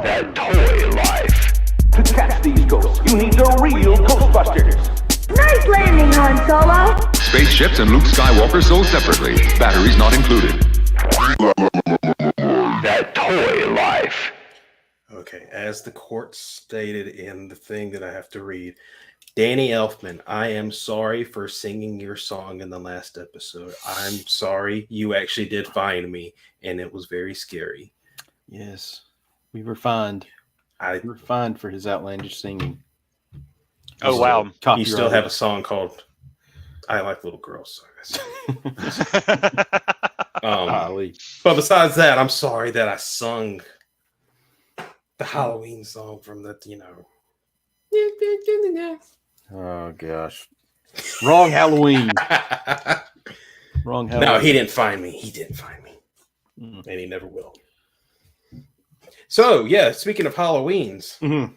That toy life. To catch these ghosts, you need the real Ghostbusters. Nice landing, Han Solo. Spaceships and Luke Skywalker sold separately. Batteries not included. That toy life. Okay, as the court stated in the thing that I have to read, Danny Elfman, I am sorry for singing your song in the last episode. I'm sorry. You actually did find me, and it was very scary. Yes, we were fined. We were fined for his outlandish singing. Oh, wow. You still have a song called I Like Little Girls. But besides that, I'm sorry that I sung the Halloween song from the, Oh, gosh. Wrong Halloween. Wrong Halloween. No, he didn't find me. He didn't find me. And he never will. So, yeah, speaking of Halloweens,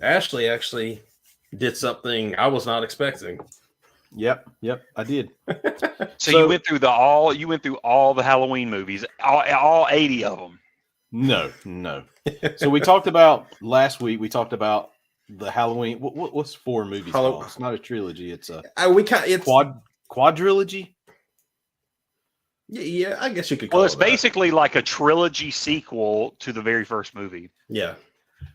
Ashley actually did something I was not expecting. Yep, I did. So you went through all the Halloween movies, all 80 of them. No. So we talked about last week. We talked about the Halloween. What's 4 movies called? It's not a trilogy. It's a quadrilogy. Yeah, I guess you could. Well, it's basically like a trilogy sequel to the very first movie. Yeah.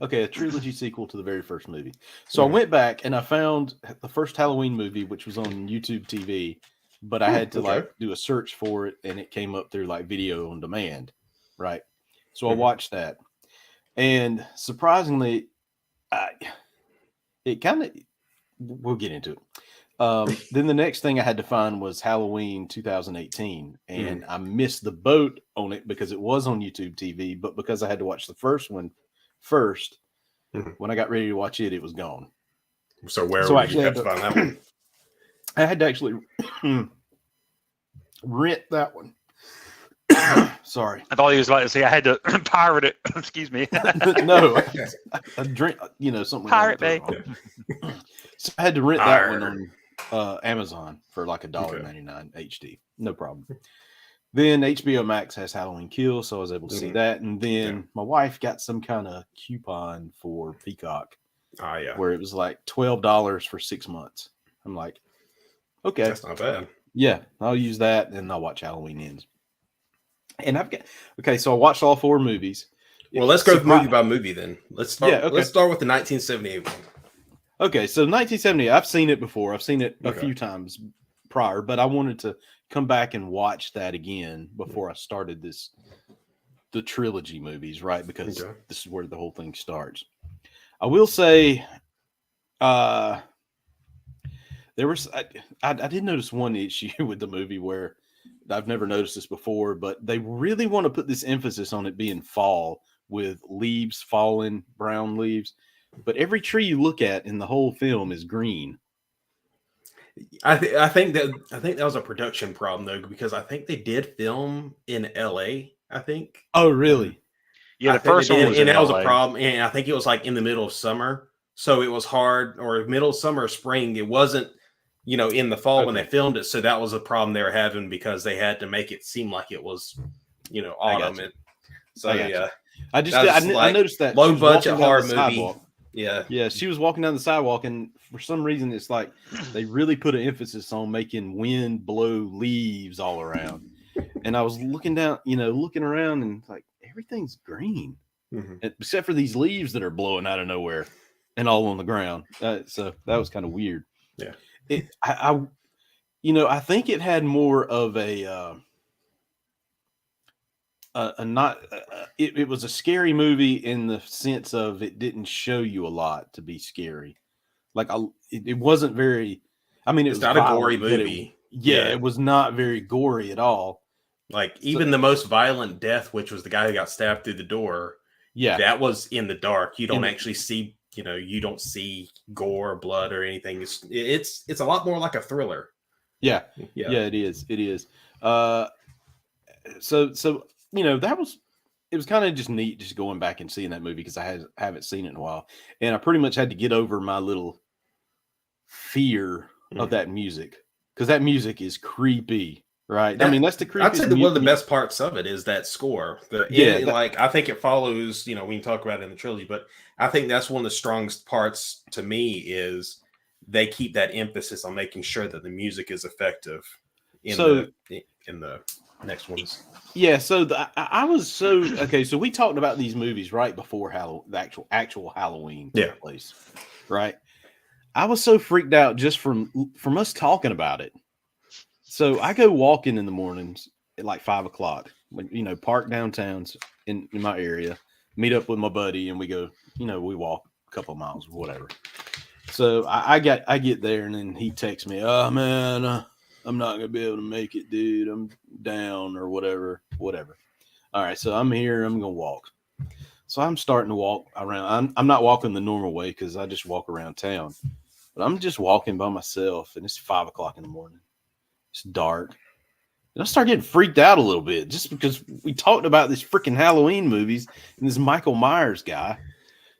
Okay, a trilogy sequel to the very first movie. So I went back and I found the first Halloween movie, which was on YouTube TV, but I had to do a search for it, and it came up through like video on demand, right? So I watched that, and surprisingly, we'll get into it. Then the next thing I had to find was Halloween 2018, and I missed the boat on it because it was on YouTube TV, but because I had to watch the first one first, when I got ready to watch it, it was gone. So where would you have to find that one? I had to actually rent that one. Sorry. I thought he was about to say I had to pirate it. Excuse me. No, I drink, something. Pirate Bay. So I had to rent that one on Amazon for like $1.99 HD. No problem. Then HBO Max has Halloween Kills, so I was able to see that. And then my wife got some kind of coupon for Peacock. Where it was like $12 for 6 months. I'm like, okay. That's not bad. Yeah, I'll use that and I'll watch Halloween Ends. And so I watched all 4 movies. Well, let's go movie by movie then. Let's start with the 1978 one. Okay, so 1970, I've seen it before. I've seen it a few times prior, but I wanted to come back and watch that again before I started the trilogy movies, right? Because this is where the whole thing starts. I will say, there was I did notice one issue with the movie where I've never noticed this before, but they really want to put this emphasis on it being fall with leaves falling, brown leaves. But every tree you look at in the whole film is green. I think that was a production problem though, because I think they did film in LA. I think. Oh, really? Yeah, the first one was in that LA. was a problem, and I think it was like in the middle of summer, so it was hard, or middle of summer or spring. It wasn't, in the fall when they filmed it, so that was a problem they were having because they had to make it seem like it was, autumn. I noticed that low budget horror movie. Sidewalk. Yeah. She was walking down the sidewalk, and for some reason, it's like they really put an emphasis on making wind blow leaves all around. And I was looking down, looking around, and like everything's green, except for these leaves that are blowing out of nowhere and all on the ground. So that was kind of weird. Yeah. I think it had more of it was a scary movie in the sense of it didn't show you a lot to be scary. Like it wasn't very. I mean, it was not a gory movie. It was not very gory at all. Like even the most violent death, which was the guy who got stabbed through the door. Yeah, that was in the dark. You don't actually see. You don't see gore, blood, or anything. It's a lot more like a thriller. Yeah, it is. It is. So it was kind of just neat just going back and seeing that movie because I haven't seen it in a while, and I pretty much had to get over my little fear of that music because that music is creepy, right? I mean, that's the creepiest. I'd say that one of the best parts of it is that score. I think it follows. We can talk about it in the trilogy, but I think that's one of the strongest parts to me is they keep that emphasis on making sure that the music is effective in the next ones. Yeah, so I was so okay. So we talked about these movies right before the actual Halloween took place, right? I was so freaked out just from us talking about it. So I go walking in the mornings at like 5 o'clock, park downtowns in my area, meet up with my buddy, and we go, we walk a couple of miles or whatever. So I get there, and then he texts me, "Oh man, I'm not gonna be able to make it, dude. I'm down or whatever. All right, so I'm here. I'm gonna walk. So I'm starting to walk around. I'm not walking the normal way because I just walk around town, but I'm just walking by myself, and it's 5 o'clock in the morning. It's dark. And I start getting freaked out a little bit just because we talked about these freaking Halloween movies and this Michael Myers guy.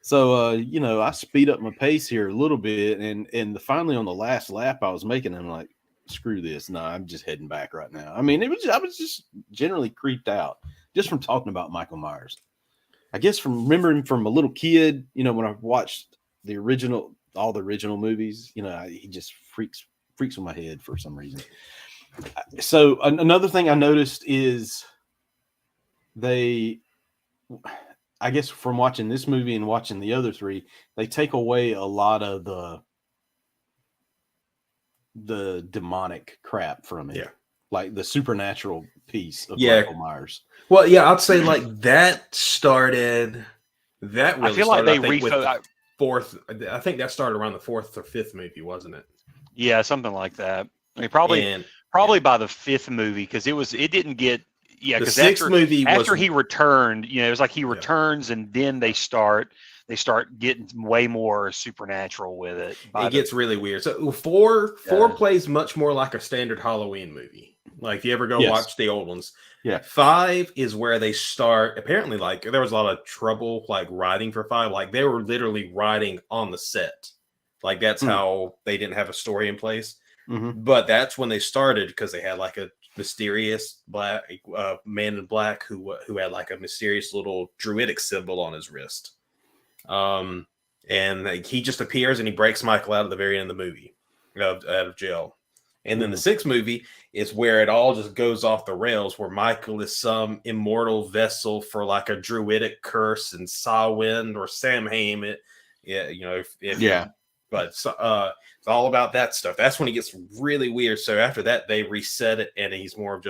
So, I speed up my pace here a little bit, and finally on the last lap I was making, I'm like, screw this. No, I'm just heading back right now. I mean, I was just generally creeped out just from talking about Michael Myers. I guess from remembering from a little kid, when I watched all the original movies, he just freaks with my head for some reason. So another thing I noticed is I guess from watching this movie and watching the other three, they take away a lot of the demonic crap from it. Yeah. Like the supernatural piece of Michael Myers. Well, yeah, I'd say like that started. That really I feel started, like they with the fourth. I think that started around the fourth or fifth movie, wasn't it? Yeah, something like that. I mean, probably by the fifth movie because it didn't get. Yeah, because after he returned, it was like he returns and then they start getting way more supernatural with it. It gets really weird. So four plays much more like a standard Halloween movie. Like if you ever go watch the old ones. Yeah. 5 is where they start. Apparently, like there was a lot of trouble like writing for 5. Like they were literally writing on the set. Like that's how they didn't have a story in place. Mm-hmm. But that's when they started because they had like a mysterious black man in black who had like a mysterious little druidic symbol on his wrist. And like, he just appears and he breaks Michael out at the very end of the movie out of jail. And then the 6th movie is where it all just goes off the rails, where Michael is some immortal vessel for like a druidic curse and Samhain or Samhain. But it's all about that stuff. That's when it gets really weird. So after that, they reset it, and he's more of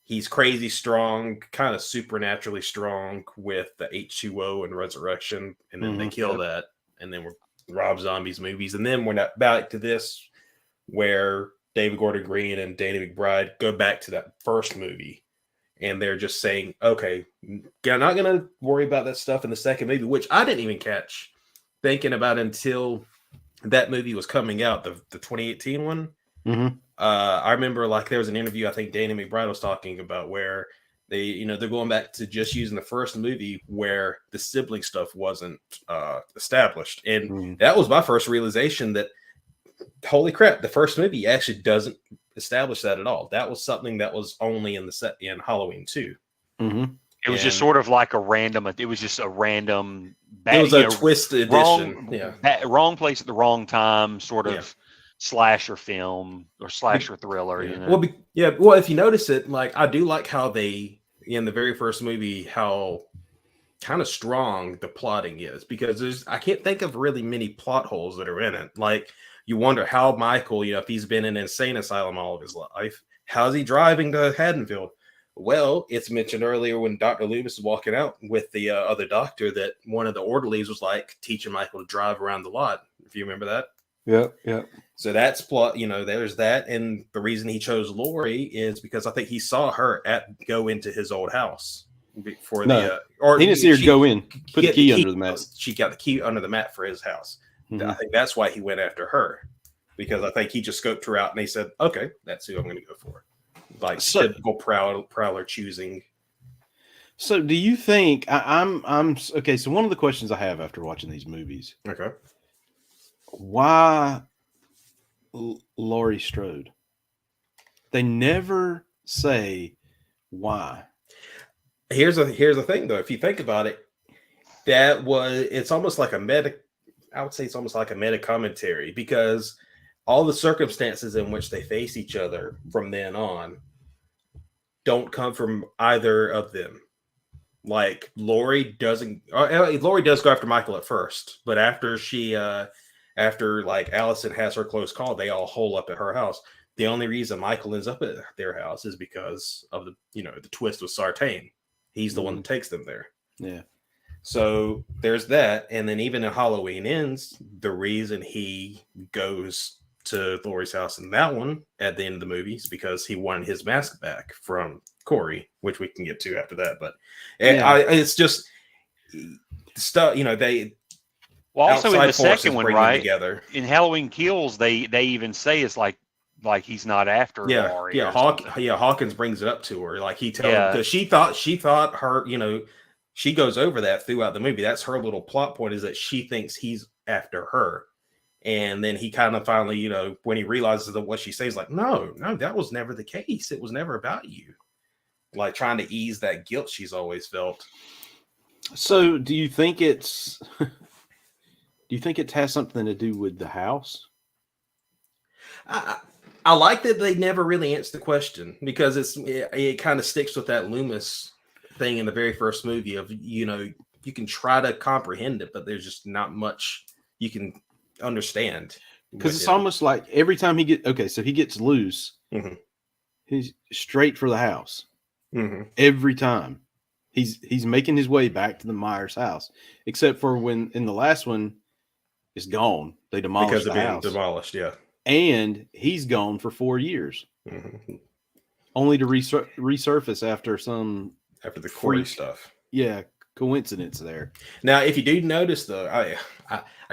he's crazy strong, kind of supernaturally strong with the H2O and resurrection, and then they kill that, and then we're Rob Zombie's movies, and then we're not back to this where David Gordon Green and Danny McBride go back to that first movie, and they're just saying, okay, I'm not going to worry about that stuff in the second movie, which I didn't even catch thinking about until that movie was coming out, the 2018 one. Mm-hmm. I remember like there was an interview I think Danny McBride was talking about where they're going back to just using the first movie where the sibling stuff wasn't established, and that was my first realization that holy crap, the first movie actually doesn't establish that at all. That was something that was only in Halloween 2. Mm-hmm. It was just sort of like a random. It was just a random. It was a twisted edition. Wrong place at the wrong time, sort of slasher film or slasher thriller. Yeah. Well, if you notice it, like I do like how they in the very first movie how kind of strong the plotting is, because I can't think of really many plot holes that are in it. Like you wonder how Michael, if he's been in an insane asylum all of his life, how's he driving to Haddonfield? Well, it's mentioned earlier when Dr. Loomis is walking out with the other doctor that one of the orderlies was like teaching Michael to drive around the lot. If you remember that. Yeah. So that's plot, there's that. And the reason he chose Lori is because I think he saw her go into his old house before or he didn't see her go in, put the key under the mat. She got the key under the mat for his house. Mm-hmm. I think that's why he went after her, because I think he just scoped her out and he said, okay, that's who I'm going to go for. Like typical prowler choosing. So do you think I'm okay? So one of the questions I have after watching these movies, why Laurie Strode? They never say why. Here's the thing, though. If you think about it, it's almost like a meta. I would say it's almost like a meta commentary, because all the circumstances in which they face each other from then on don't come from either of them. Like Lori does go after Michael at first, but after like Allison has her close call, they all hole up at her house. The only reason Michael ends up at their house is because of the twist with Sartain. He's the one that takes them there. Yeah. So there's that. And then even in Halloween Ends, the reason he goes to Lori's house in that one at the end of the movie is because he wanted his mask back from Corey, which we can get to after that. But it's just stuff, they. Well, also in the second one, right? Together. In Halloween Kills, they even say it's like he's not after Laurie. Yeah, Hawkins brings it up to her. Like he tells her, because she thought her, she goes over that throughout the movie. That's her little plot point, is that she thinks he's after her. And then he kind of finally, when he realizes that what she says, like, no, that was never the case. It was never about you. Like trying to ease that guilt she's always felt. So do you think it has something to do with the house? I like that they never really answer the question, because it kind of sticks with that Loomis thing in the very first movie of, you can try to comprehend it, but there's just not much you can understand. Because it's almost like every time he gets loose, mm-hmm. he's straight for the house. Mm-hmm. Every time he's making his way back to the Myers house, except for when in the last one it's gone. They demolished the house. Demolished, yeah. And he's gone for 4 years, mm-hmm. only to resurface after the Corey stuff. Yeah, coincidence there. Now, if you do notice, though, I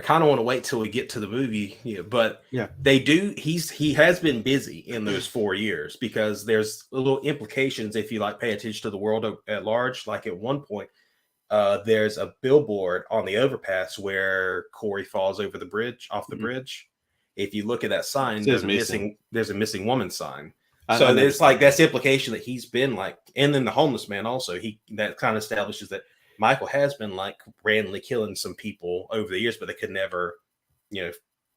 kind of want to wait till we get to the movie, but they do. He has been busy in those 4 years, because there's little implications if you pay attention to the world at large. Like at one point, there's a billboard on the overpass where Corey falls over the bridge, off the bridge. If you look at that sign, there's a missing woman sign. So there's that's the implication that he's been and then the homeless man also, that kind of establishes that Michael has been randomly killing some people over the years, but they could never,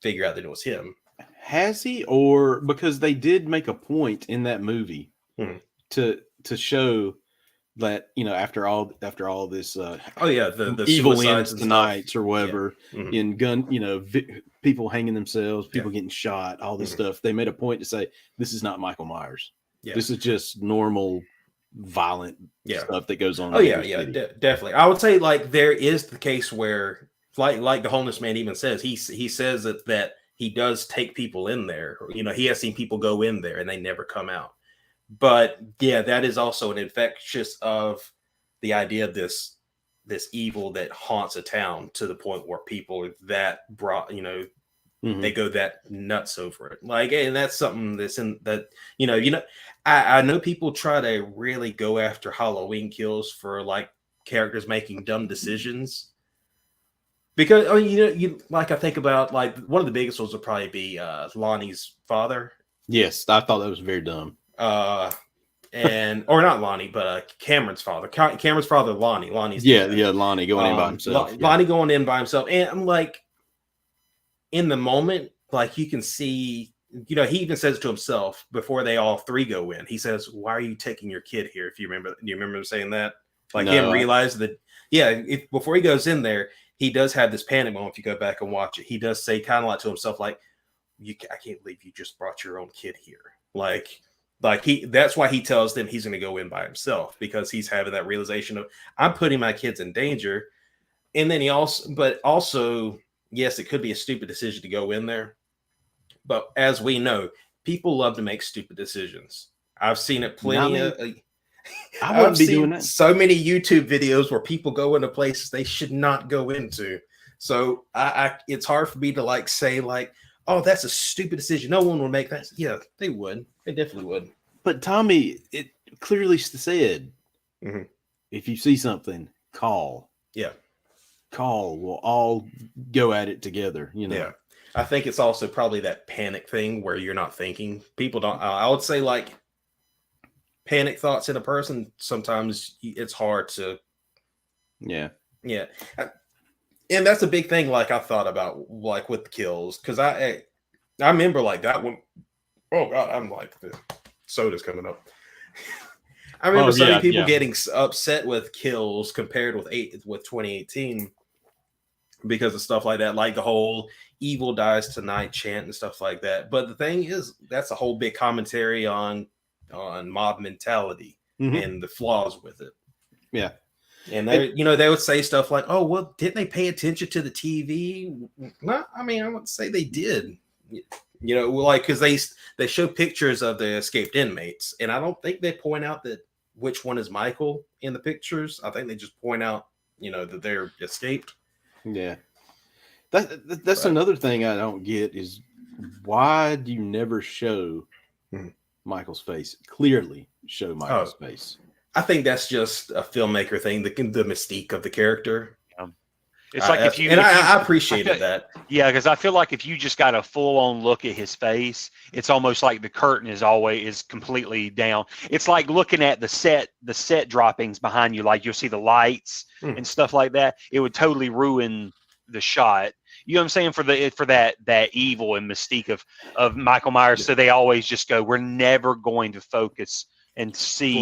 figure out that it was him. Has he? Or because they did make a point in that movie to show that, after all this, the evil ends tonight or whatever, in gun, people hanging themselves, people getting shot, all this stuff. They made a point to say, this is not Michael Myers. Yeah. This is just normal violent stuff that goes on. Definitely. I would say there is the case where like the homeless man even says, he says that he does take people in there. He has seen people go in there and they never come out. But that is also an infectious of the idea of this evil that haunts a town, to the point where people that brought, they go that nuts over it. And that's something that's in that, I know people try to really go after Halloween Kills for characters making dumb decisions. Because, I think about one of the biggest ones would probably be Lonnie's father. Yes, I thought that was very dumb. Or not Lonnie, but Cameron's father. Cameron's father, Lonnie. Lonnie's Lonnie going in by himself. Lonnie going in by himself, and I'm in the moment, you can see, he even says it to himself before they all three go in. He says, "Why are you taking your kid here?" If you remember, do you remember him saying that? Him realize that, before he goes in there, he does have this panic moment. If you go back and watch it, he does say kind of to himself, I can't believe you just brought your own kid here. That's why he tells them he's going to go in by himself, because he's having that realization of, I'm putting my kids in danger. And then also, yes, it could be a stupid decision to go in there. But as we know, people love to make stupid decisions. I've seen it plenty I wouldn't be doing that. So many YouTube videos where people go into places they should not go into. So it's hard for me to say oh, that's a stupid decision. No one would make that. Yeah, they would. They definitely would. But Tommy, it clearly said, if you see something, call. Yeah. Call. We'll all go at it together, Yeah. I think it's also probably that panic thing where you're not thinking. People don't. I would say like panic thoughts in a person. Sometimes it's hard to. Yeah. Yeah, and that's a big thing. Like I thought about like with the kills because I remember like that one. Oh God, I'm like the soda's coming up. I remember so many people getting upset with kills compared with 2018 because of stuff like that, like the whole "evil dies tonight" chant and stuff like that. But the thing is, that's a whole big commentary on mob mentality and the flaws with it. Yeah, and they would say stuff like, "Oh, well, didn't they pay attention to the TV?" No, I mean, I would say they did. Like because they show pictures of the escaped inmates, and I don't think they point out that which one is Michael in the pictures. I think they just point out, that they're escaped. Yeah, that's another thing I don't get is why do you never show Michael's face? Clearly, show Michael's face. I think that's just a filmmaker thing. The mystique of the character. It's like I appreciated that. Yeah, because I feel like if you just got a full-on look at his face, it's almost like the curtain is completely down. It's like looking at the set droppings behind you, like you'll see the lights and stuff like that. It would totally ruin the shot. You know what I'm saying? For that evil and mystique of Michael Myers. Yeah. So they always just go, we're never going to focus and see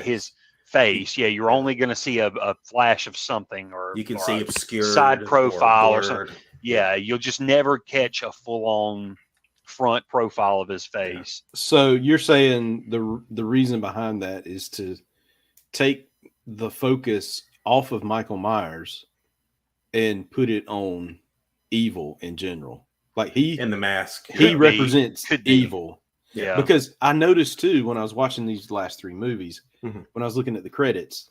his face. Yeah, you're only going to see a flash of something, or you can see obscured side profile or something. Yeah, you'll just never catch a full-on front profile of his face. So you're saying the reason behind that is to take the focus off of Michael Myers and put it on evil in general. Like he in the mask, he represents evil. Yeah, because I noticed too when I was watching these last three movies, when I was looking at the credits,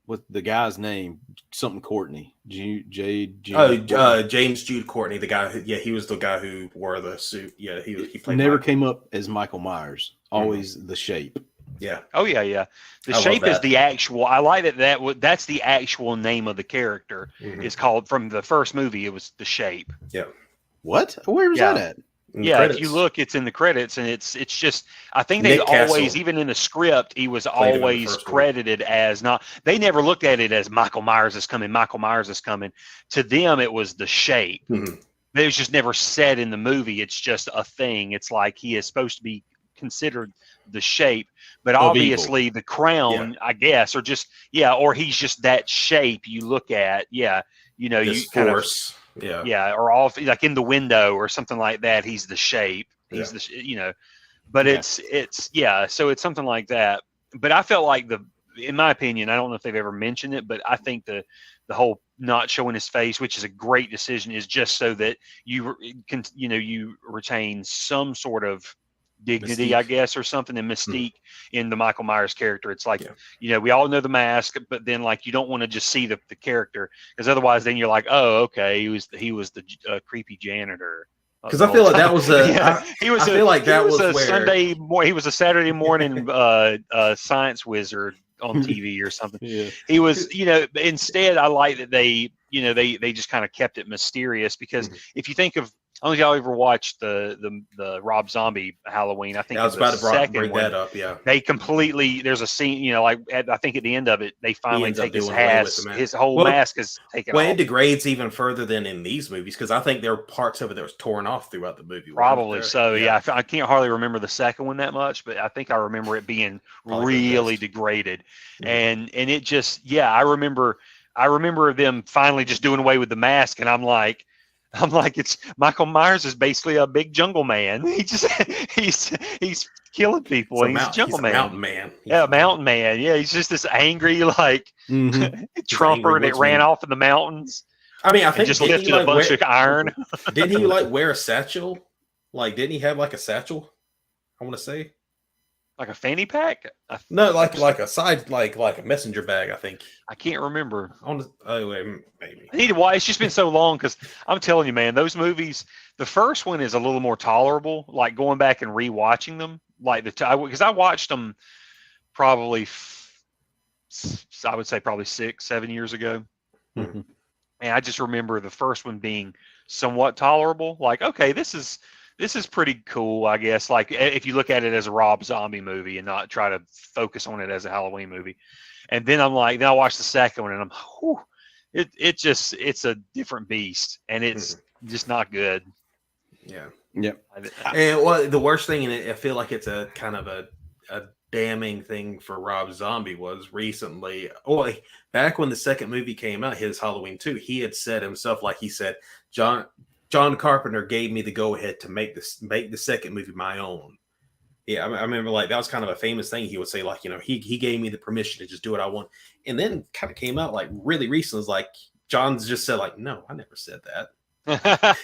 what the guy's name, something Courtney, James Jude Courtney, the guy who, he was the guy who wore the suit. Yeah, he played never came up as Michael Myers, always the Shape. Yeah. Oh yeah. The Shape is the actual. I like that's the actual name of the character. It's called from the first movie. It was the Shape. Yeah. What? Where was that at? If you look, it's in the credits, and it's just. I think they always, even in the script, he was always credited as not. They never looked at it as Michael Myers is coming. Michael Myers is coming. To them, it was the Shape. It was just never said in the movie. It's just a thing. It's like he is supposed to be considered the Shape, but obviously the crown, I guess, or just or he's just that shape you look at. Yeah, you kind of. Yeah, or off like in the window or something like that. He's the Shape. He's the but it's so it's something like that. But I felt like in my opinion, I don't know if they've ever mentioned it, but I think the whole not showing his face, which is a great decision, is just so that you can you retain some sort of dignity, mystique, I guess, or something, and mystique in the Michael Myers character. It's like, we all know the mask, but then like you don't want to just see the character, because otherwise then you're like, oh, okay, he was the creepy janitor. Because I feel like that was he was a Sunday morning. He was a Saturday morning science wizard on TV or something. He was, instead I like that they just kind of kept it mysterious, because if you think of, I don't know if y'all ever watched the Rob Zombie Halloween. I think I was about to bring that up. Yeah, they completely. There's a scene, I think at the end of it, they finally take his whole mask is taken off. Well, it degrades even further than in these movies, because I think there were parts of it that was torn off throughout the movie. Probably so. Yeah, I can't hardly remember the second one that much, but I think I remember it being really degraded, and it just I remember them finally just doing away with the mask, and I'm like, it's Michael Myers is basically a big jungle man. He's killing people. He's a jungle man. Mountain man. Mountain man. Yeah, he's just this angry trumper that ran off in the mountains. I mean, I think just lifted a bunch of iron. Didn't he wear a satchel? Like, didn't he have like a satchel? I want to say. Like a fanny pack? No, like a side, like a messenger bag. I think. I can't remember. Maybe. I need to watch. It's just been so long, because I'm telling you, man, those movies. The first one is a little more tolerable. Like going back and rewatching them, like because I watched them probably, I would say probably 6-7 years ago, and I just remember the first one being somewhat tolerable. Like, okay, this is pretty cool, I guess. Like, if you look at it as a Rob Zombie movie and not try to focus on it as a Halloween movie. And then I'm like, then I watch the second one and I'm, whew, it's a different beast, and it's just not good. Yeah. Yep. And well, the worst thing, and I feel like it's a kind of a damning thing for Rob Zombie, was recently, back when the second movie came out, his Halloween 2, he had said himself, like he said, John Carpenter gave me the go ahead to make the second movie my own. Yeah, I remember, like, that was kind of a famous thing he would say, like, you know, he gave me the permission to just do what I want. And then kind of came out like really recently, was like, John's just said, like, no, I never said that.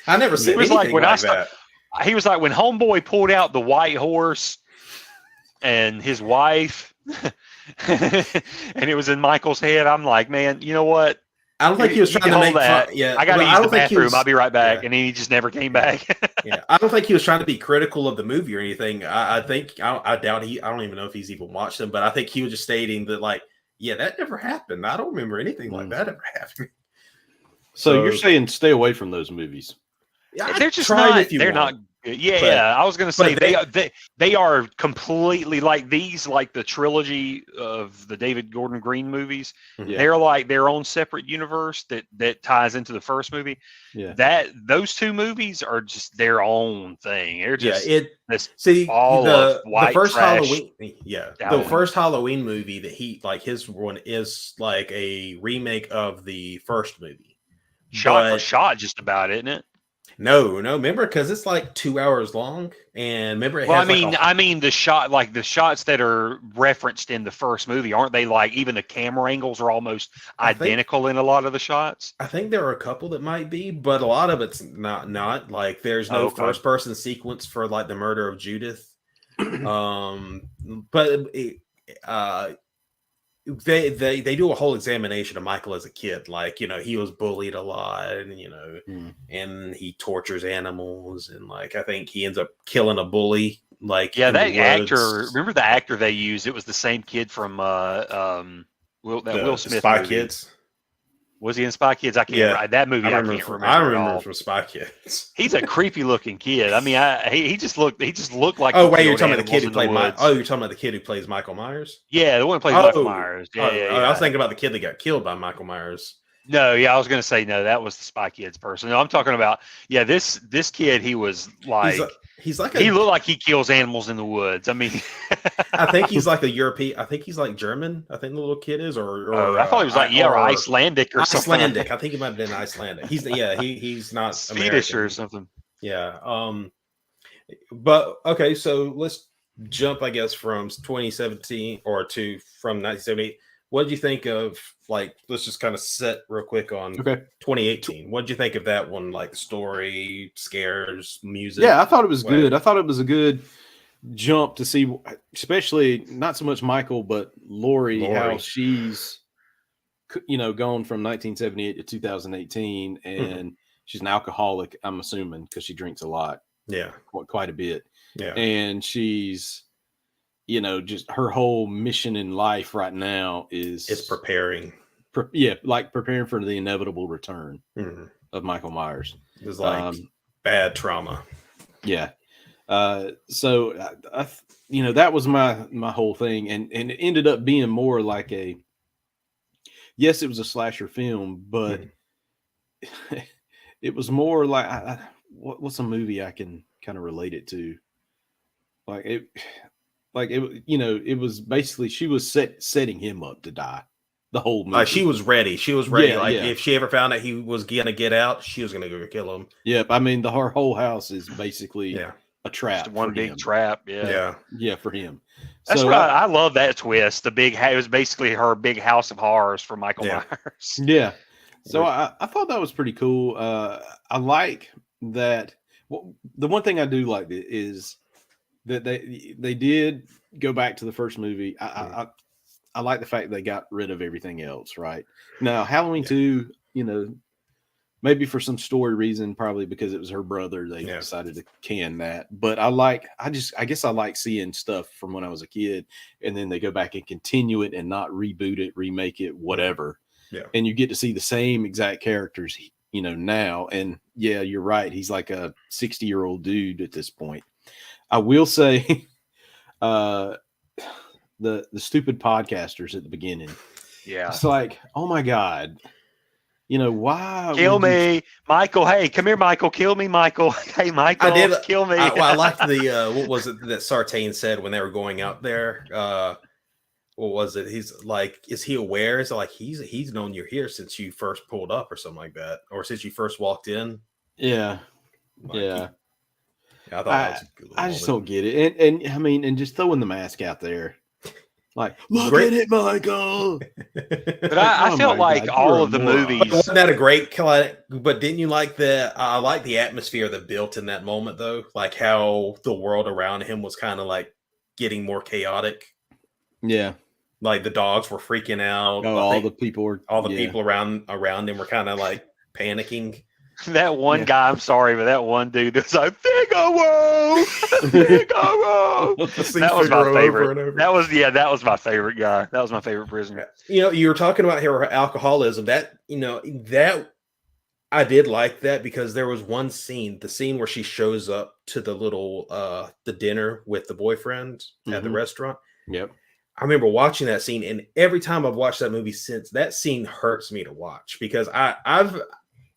I never said anything like that. He was like, when Homeboy pulled out the white horse and his wife, and it was in Michael's head, I'm like, man, you know what? I don't think he was trying to make fun. Yeah, I got to use the bathroom. I'll be right back. Yeah. And he just never came back. Yeah, I don't think he was trying to be critical of the movie or anything. I doubt I don't even know if he's even watched them, but I think he was just stating that, like, yeah, that never happened. I don't remember anything like that ever happening. So you're saying stay away from those movies? Yeah, they're just not. They're not. Yeah, I was going to say they are completely like these, like the trilogy of the David Gordon Green movies. Yeah. They're like their own separate universe that ties into the first movie. Yeah, those two movies are just their own thing. They're just the first Halloween. Yeah, the first Halloween movie that his one is like a remake of the first movie. Shot for shot, just about, isn't it? No, remember, because it's like 2 hours long, and remember, I mean the shots that are referenced in the first movie, aren't they, like, even the camera angles are almost identical in a lot of the shots? I think there are a couple that might be, but a lot of it's not. Like, there's no first person sequence for, like, the murder of Judith. They do a whole examination of Michael as a kid. Like, you know, he was bullied a lot, and, you know, and he tortures animals, and, like, I think he ends up killing a bully. Like, yeah, that actor. Remember the actor they used? It was the same kid from Will Smith Spy movie. Kids. Was he in Spy Kids? I can't remember. That movie I can't remember. I remember from Spy Kids. He's a creepy looking kid. I mean, he just looked like. Oh wait, you're talking about the kid who played you're talking about the kid who plays Michael Myers? Yeah, the one who plays Michael Myers. Yeah. I was thinking about the kid that got killed by Michael Myers. No, yeah, I was going to say no. That was the Spy Kids person. No, I'm talking about this kid. He was like. He looked like he kills animals in the woods. I mean, I think he's like a European. I think he's like German. I think the little kid is, or I thought he was like or Icelandic or something. Icelandic. I think he might have been Icelandic. He's not Swedish American. Or something. Yeah. But okay, so let's jump, I guess, from 2017 from 1978. What did you think of, like, let's just kind of set real quick on 2018. What did you think of that one? Like, story, scares, music? Yeah, I thought it was good. I thought it was a good jump to see, especially not so much Michael, but Laurie. How she's, you know, gone from 1978 to 2018, and she's an alcoholic, I'm assuming, because she drinks a lot. Yeah. Quite a bit. Yeah. And she's, you know, just her whole mission in life right now is preparing. Preparing for the inevitable return of Michael Myers. It's like bad trauma. Yeah. So you know, that was my whole thing, and it ended up being more like yes, it was a slasher film, but it was more like what's a movie I can kind of relate it to? It was basically she was setting him up to die the whole movie. She was ready. If she ever found out he was gonna get out, she was gonna go kill him. Yep. I mean, her whole house is basically a trap. Just one big trap. Yeah, for him. That's right. I love that twist. It was basically her big house of horrors for Michael Myers. Yeah. So I thought that was pretty cool. I like that. Well, the one thing I do like is that they did go back to the first movie. I like the fact they got rid of everything else. Right now, Halloween 2, you know, maybe for some story reason, probably because it was her brother, they decided to can that. But I guess I like seeing stuff from when I was a kid, and then they go back and continue it and not reboot it, remake it, whatever. Yeah. And you get to see the same exact characters, you know, now. And yeah, you're right. He's like a 60-year-old dude at this point. I will say, the stupid podcasters at the beginning. Yeah, it's like, oh my god, why? Kill me, Michael. Hey, come here, Michael. Kill me, Michael. Hey, Michael. Kill me. I liked the what was it that Sartain said when they were going out there? What was it? He's like, is he aware? Is it like he's known you're here since you first pulled up or something like that, or since you first walked in? Yeah, like, yeah. I thought that was a good I just don't get it, and I mean, and just throwing the mask out there, like, look at it, Michael. But I felt like God, all of the movies. Wasn't that a great? But didn't you like the? I like the atmosphere that built in that moment, though. Like how the world around him was kind of like getting more chaotic. Yeah, like the dogs were freaking out. All the people around him were kind of like panicking. That one guy, I'm sorry, but that one dude was like, Figaro! Figaro! That was my favorite. That was my favorite guy. That was my favorite prisoner. You were talking about her alcoholism. That I did like that because there was one scene, the scene where she shows up to the little the dinner with the boyfriend at the restaurant. Yep. I remember watching that scene, and every time I've watched that movie since, that scene hurts me to watch because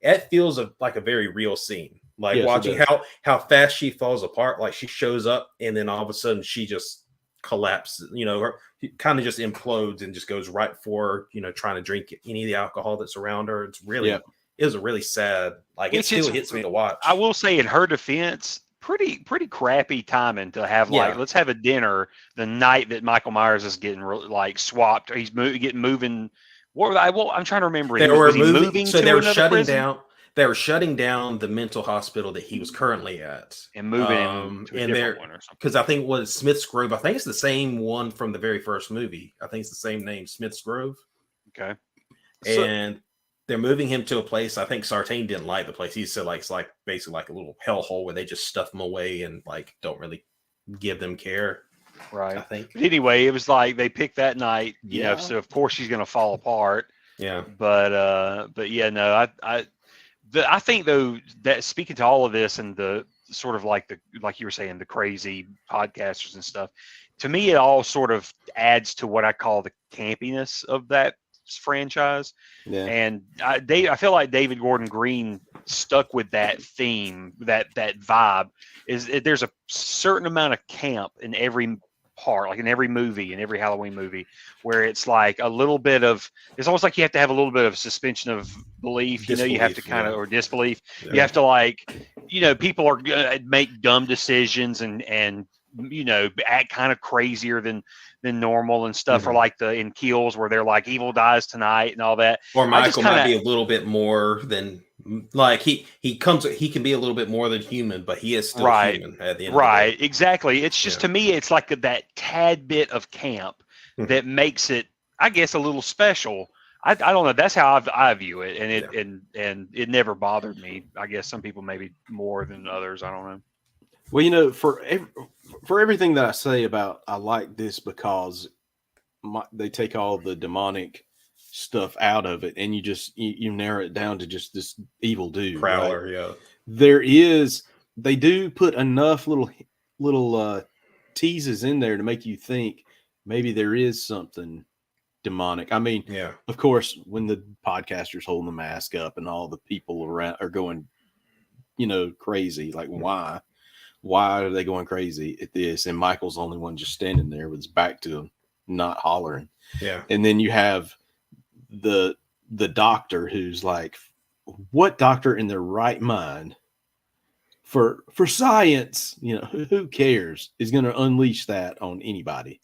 it feels like a very real scene. Like watching how fast she falls apart. Like she shows up and then all of a sudden she just collapses, her kind of just implodes and just goes right for, trying to drink any of the alcohol that's around her. It's really, it was a really sad, like it still hits me to watch. I will say in her defense, pretty crappy timing to have let's have a dinner the night that Michael Myers is getting like swapped. Or he's moving. I'm trying to remember. They were moving, so they were shutting down. They were shutting down the mental hospital that he was currently at and moving him to a different one or something. Because I think was Smith's Grove. I think it's the same one from the very first movie. I think it's the same name, Smith's Grove. Okay, and they're moving him to a place. I think Sartain didn't like the place. He said like it's like basically like a little hellhole where they just stuff them away and like don't really give them care. Right. I think. But anyway, it was like they picked that night, so of course she's going to fall apart. Yeah. But yeah, no, I think though that speaking to all of this and the sort of like you were saying, the crazy podcasters and stuff, to me, it all sort of adds to what I call the campiness of that franchise. Yeah. And I feel like David Gordon Green stuck with that theme, that vibe. There's a certain amount of camp in every part, like in every movie, in every Halloween movie, where it's like a little bit of, it's almost like you have to have a little bit of suspension of belief. You have to kind of, or disbelief. Yeah. You have to people are gonna make dumb decisions and act kind of crazier than normal and stuff, or like in Kills where they're like evil dies tonight and all that. Or Michael might be a little bit more than like he can be a little bit more than human, but he is still human at the end. Right, exactly. It's just to me, it's like that tad bit of camp that makes it, I guess, a little special. I don't know. That's how I view it, and it never bothered me. I guess some people maybe more than others. I don't know. Well, for everything that I say about, I like this because they take all the demonic stuff out of it, and you narrow it down to just this evil dude, Prowler. Right? Yeah, they do put enough little teases in there to make you think maybe there is something demonic. I mean, of course, when the podcaster's holding the mask up and all the people around are going, crazy, like why are they going crazy at this? And Michael's the only one just standing there with his back to him, not hollering. Yeah. And then you have the doctor who's like, what doctor in their right mind for science, who cares, is going to unleash that on anybody?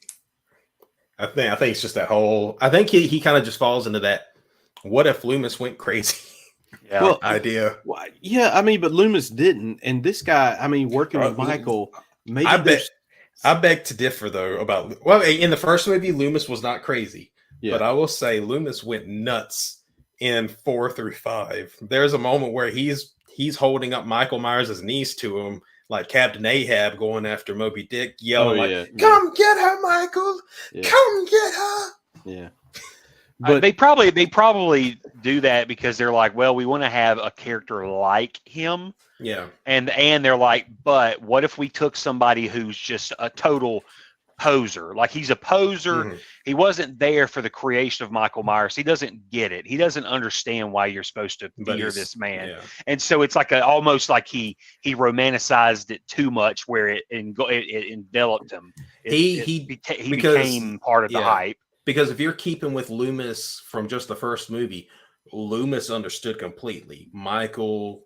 I think it's just that whole, I think he kind of just falls into that, what if Loomis went crazy? Idea. Well, yeah, I mean, but Loomis didn't, and this guy, I mean, working with Michael, maybe I beg to differ though about. Well, in the first movie, Loomis was not crazy, but I will say Loomis went nuts in 4 through 5. There's a moment where he's holding up Michael Myers' knees to him, like Captain Ahab going after Moby Dick, yelling "Come get her, Michael! Come get her!" Yeah. But they probably do that because they're like, well, we want to have a character like him. Yeah. And they're like, but what if we took somebody who's just a total poser? Like, he's a poser. Mm-hmm. He wasn't there for the creation of Michael Myers. He doesn't get it. He doesn't understand why you're supposed to fear this man. Yeah. And so it's like almost like he romanticized it too much, where it enveloped him. He became part of the hype. Because if you're keeping with Loomis from just the first movie, Loomis understood completely. Michael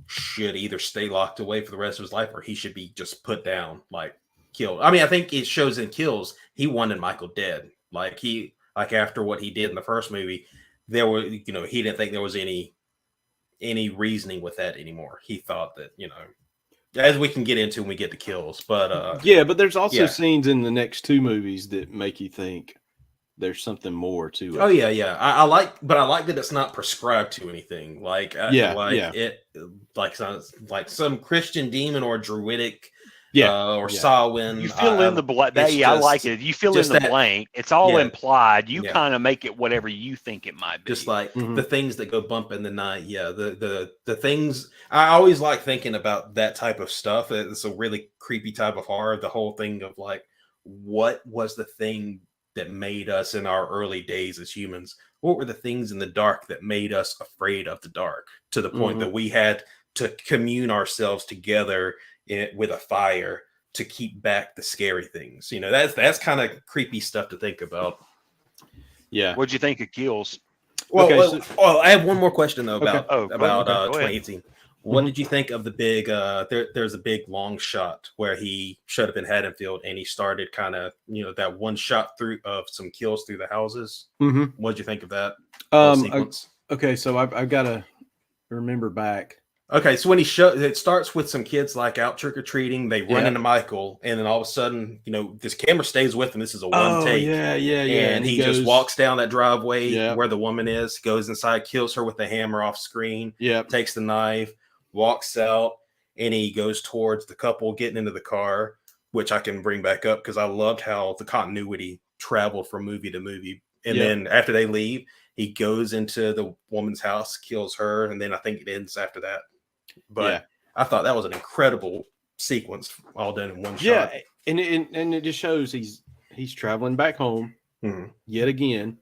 should either stay locked away for the rest of his life, or he should be just put down, like killed. I mean, I think it shows in Kills, he wanted Michael dead. Like after what he did in the first movie, he didn't think there was any reasoning with that anymore. He thought that, as we can get into when we get to Kills, but but there's also scenes in the next two movies that make you think there's something more to it. Oh yeah. I like that it's not prescribed to anything. Like some Christian demon or druidic, Samhain. You fill in the blank. I like it. You fill in the blank. It's all implied. You kind of make it whatever you think it might be. Just like the things that go bump in the night. Yeah, the things. I always like thinking about that type of stuff. It's a really creepy type of horror. The whole thing of like, what was the thing that made us in our early days as humans? What were the things in the dark that made us afraid of the dark, to the point that we had to commune ourselves together with a fire to keep back the scary things? That's kind of creepy stuff to think about. Yeah. What'd you think of Kills? Well, I have one more question though about 2018. What did you think of the big there's a big long shot where he showed up in Haddonfield and he started kind of, that one shot through of some kills through the houses? What did you think of that sequence? Okay, so I've got to remember back. Okay, so when it starts with some kids like out trick-or-treating, they run into Michael, and then all of a sudden, this camera stays with him. This is a one take. Yeah. And he just walks down that driveway where the woman is, goes inside, kills her with a hammer off screen, takes the knife, walks out, and he goes towards the couple getting into the car, which I can bring back up because I loved how the continuity traveled from movie to movie. And then after they leave, he goes into the woman's house, kills her, and then I think it ends after that. But I thought that was an incredible sequence, all done in one shot. Yeah, and it just shows he's traveling back home yet again.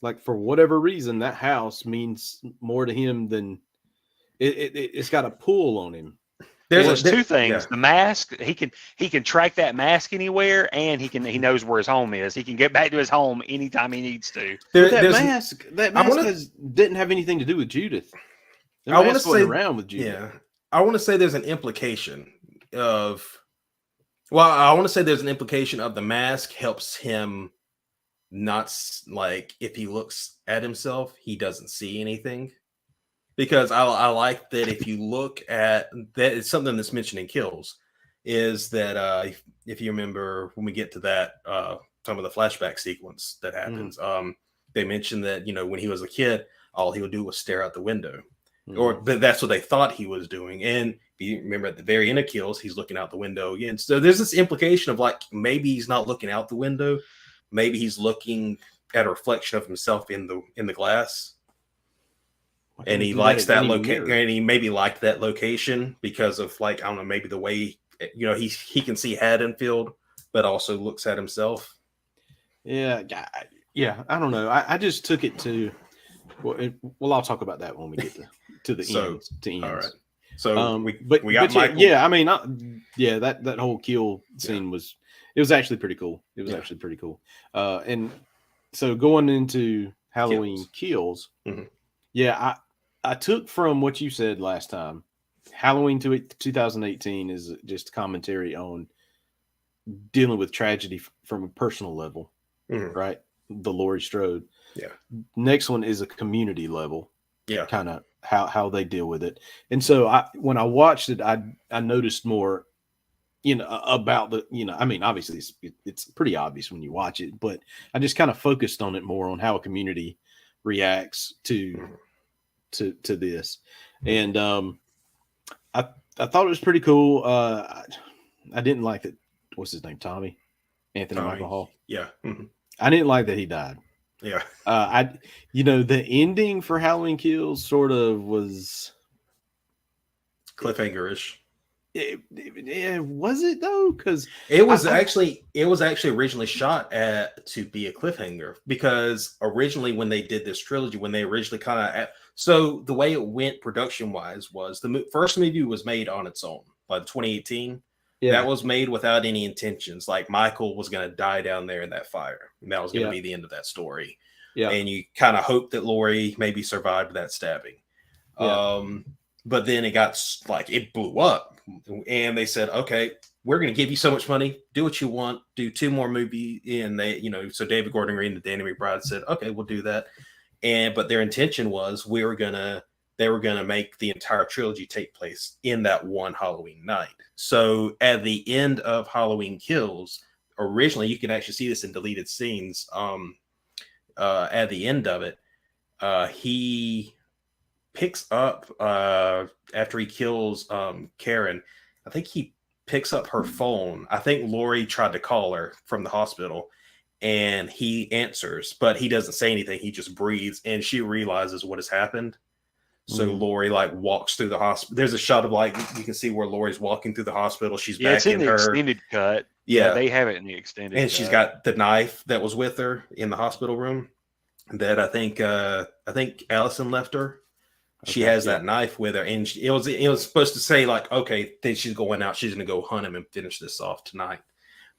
Like, for whatever reason, that house means more to him than it's got a pull on him. There's two things. Yeah. The mask, he can track that mask anywhere, and he knows where his home is. He can get back to his home anytime he needs to. That mask didn't have anything to do with Judith. I want to say around with Judith. Yeah, I want to say there's an implication of. Well, I want to say there's an implication of the mask helps him not, like, if he looks at himself, he doesn't see anything. Because I like that if you look at that, it's something that's mentioned in Kills, is that if you remember when we get to that, some of the flashback sequence that happens, they mentioned that, when he was a kid, all he would do was stare out the window. Or that's what they thought he was doing. And if you remember at the very end of Kills, he's looking out the window again. So there's this implication of, like, maybe he's not looking out the window. Maybe he's looking at a reflection of himself in the glass. And he likes that location, and he maybe liked that location because of, like, I don't know, maybe the way, he can see Haddonfield, but also looks at himself. Yeah. I don't know. I just took it to, well, I'll talk about that when we get to the ends. All right. So we got Michael. Yeah, I mean, that whole kill scene was actually pretty cool. It was actually pretty cool. And so going into Halloween Kills, I took from what you said last time, Halloween 2018 is just commentary on dealing with tragedy from a personal level, right? The Laurie Strode. Yeah. Next one is a community level. Yeah. Kind of how they deal with it. And so when I watched it, I noticed more, about the, I mean, obviously it's pretty obvious when you watch it, but I just kind of focused on it more on how a community reacts to this. And I thought it was pretty cool. I didn't like that. What's his name? Anthony Michael Hall. Yeah. I didn't like that he died. Yeah. The ending for Halloween Kills sort of was cliffhanger-ish. Was it though? Because it was actually originally shot to be a cliffhanger, because originally when they did this trilogy, when they originally so the way it went production wise was the first movie was made on its own by 2018. Yeah. That was made without any intentions. Like Michael was going to die down there in that fire, and that was going to be the end of that story. Yeah, and you kind of hope that Laurie maybe survived that stabbing. Yeah. But then it blew up, and they said, okay, we're going to give you so much money, do what you want, do 2 more movies. And they, so David Gordon Green and Danny McBride said, okay, we'll do that. But their intention was they were going to make the entire trilogy take place in that one Halloween night. So at the end of Halloween Kills, originally, you can actually see this in deleted scenes. At the end of it, he picks up after he kills Karen. I think he picks up her phone. I think Laurie tried to call her from the hospital, and he answers, but he doesn't say anything. He just breathes, and she realizes what has happened. So Laurie walks through the hospital. There's a shot of you can see where Laurie's walking through the hospital. She's back it's in the extended cut. Yeah, they have it in the extended. And she's got the knife that was with her in the hospital room that I think Allison left her. She has that knife with her, and it was supposed to say okay, then she's going out. She's going to go hunt him and finish this off tonight.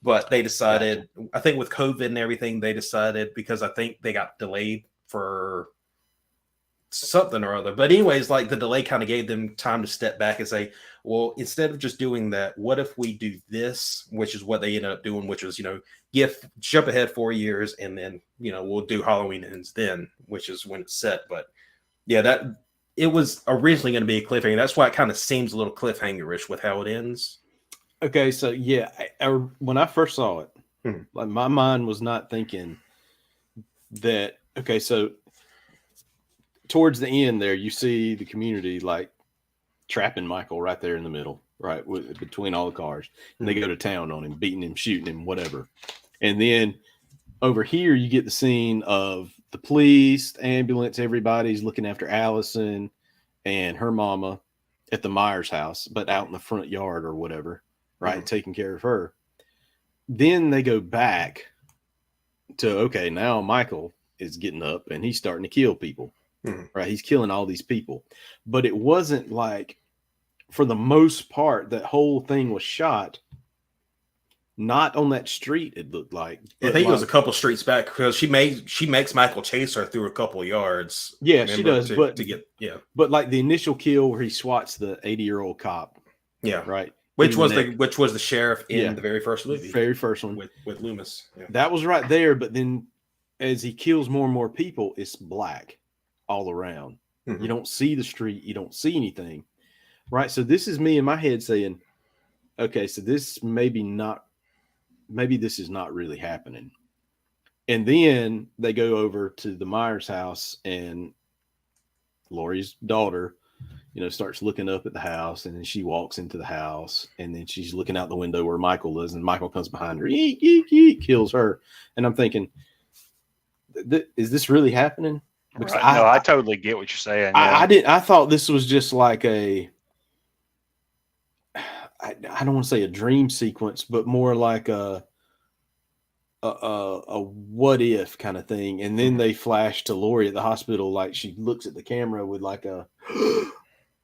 But they decided, I think with COVID and everything, they decided, because I think they got delayed for something or other. But anyways, the delay kind of gave them time to step back and say, well, instead of just doing that, what if we do this, which is what they ended up doing, which was, jump ahead 4 years, and then, we'll do Halloween Ends then, which is when it's set. But yeah, it was originally going to be a cliffhanger. That's why it kind of seems a little cliffhanger-ish with how it ends. Okay, so yeah, when I first saw it, my mind was not thinking that. Okay, so towards the end there, you see the community trapping Michael right there in the middle, right between all the cars, and they go to town on him, beating him, shooting him, whatever. And then over here, you get the scene of the police, the ambulance, everybody's looking after Allison and her mama at the Myers house, but out in the front yard or whatever, right? Taking care of her. Then they go back to, okay, now Michael is getting up and he's starting to kill people, right? He's killing all these people. But it wasn't for the most part, that whole thing was shot not on that street, it looked like. I think it was a couple streets back, because she makes Michael chase her through a couple of yards. Yeah, she does. But the initial kill where he swats the 80-year-old cop. Yeah. Right. Which was the sheriff in the very first movie. Very first one. With Loomis. Yeah. That was right there, but then as he kills more and more people, it's black all around. Mm-hmm. You don't see the street, you don't see anything. Right. So this is me in my head saying, okay, so this maybe this is not really happening. And then they go over to the Myers house, and Laurie's daughter, starts looking up at the house, and then she walks into the house, and then she's looking out the window where Michael is, and Michael comes behind her, eek, eek, eek, kills her. And I'm thinking, is this really happening? Because I totally get what you're saying. Yeah. I thought this was just I don't want to say a dream sequence, but more like a what if kind of thing. And then they flash to Laurie at the hospital, she looks at the camera with a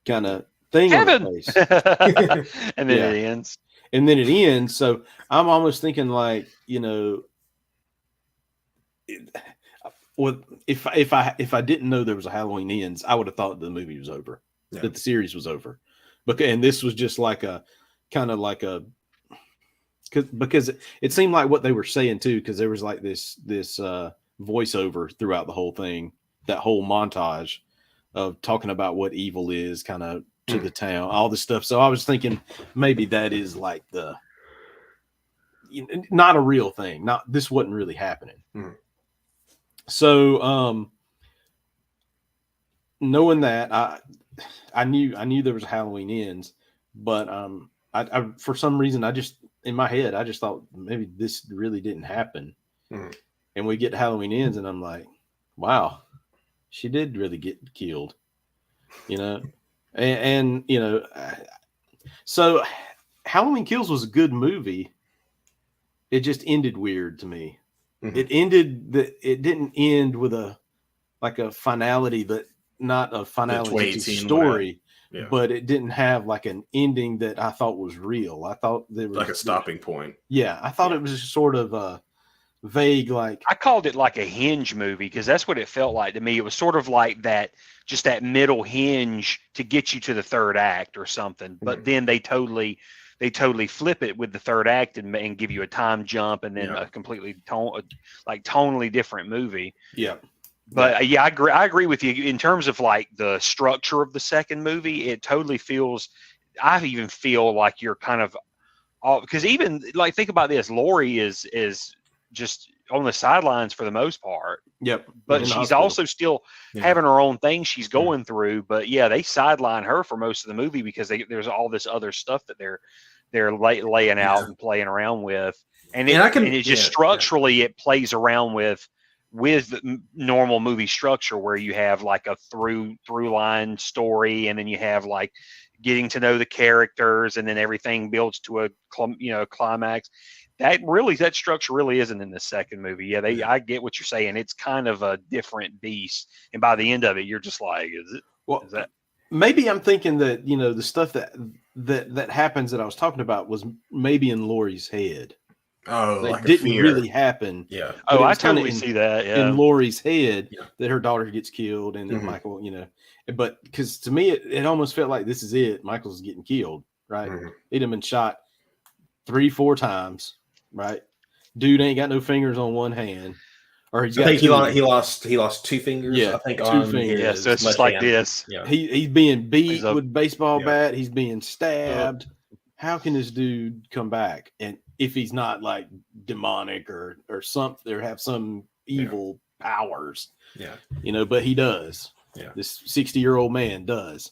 kind of thing on her face. And then it ends. And then it ends. So I'm almost thinking if I didn't know there was a Halloween Ends, I would have thought the movie was over, that the series was over. And this was just because it seemed like what they were saying too, because there was this voiceover throughout the whole thing, that whole montage of talking about what evil is kind of to the town, all this stuff. So I was thinking maybe that is not a real thing. This wasn't really happening. So knowing that, I knew there was a Halloween Ends, but I for some reason, in my head, I just thought maybe this really didn't happen. and we get to Halloween Ends, and I'm like, wow, she did really get killed, and so Halloween Kills was a good movie. It just ended weird to me. Mm-hmm. It didn't end with a finality, but not a finality to the story. Yeah. But it didn't have like an ending that I thought was real. I thought there was like a stopping point. Yeah, I thought it was just sort of vague. Like I called it like a hinge movie because that's what it felt like to me. It was sort of like that, just that middle hinge to get you to the third act or something. But then they totally flip it with the third act and give you a time jump and then a completely tonally different movie. Yeah. But I agree with you in terms of like the structure of the second movie. It totally feels. I even feel like you're kind of, because even like think about this. Laurie is just on the sidelines for the most part. Yep. But she's also still having her own thing she's going through. But they sideline her for most of the movie because there's all this other stuff that they're laying out and playing around with, and it just structurally it plays around with normal movie structure where you have like a through line story, and then you have like getting to know the characters, and then everything builds to a climax. That structure really isn't in the second movie. I get what you're saying. It's kind of a different beast, and by the end of it, you're just like, is that? Maybe I'm thinking that the stuff that happens that I was talking about was maybe in Laurie's head. Oh, like didn't really happen. Yeah. Oh, I totally see that. Yeah. In Laurie's head, that her daughter gets killed, and then Michael, but because to me it almost felt like this is it. Michael's getting killed, right? Mm-hmm. He'd have been shot 3-4 times, right? Dude ain't got no fingers on one hand, or he's got. I think he lost 2 fingers. Yeah, I think 2 fingers. Yeah, so it's just like this. Yeah, he's being beat with a baseball bat. He's being stabbed. How can this dude come back? And if he's not like demonic or something, or have some evil powers, but he does. Yeah, this 60-year-old man does.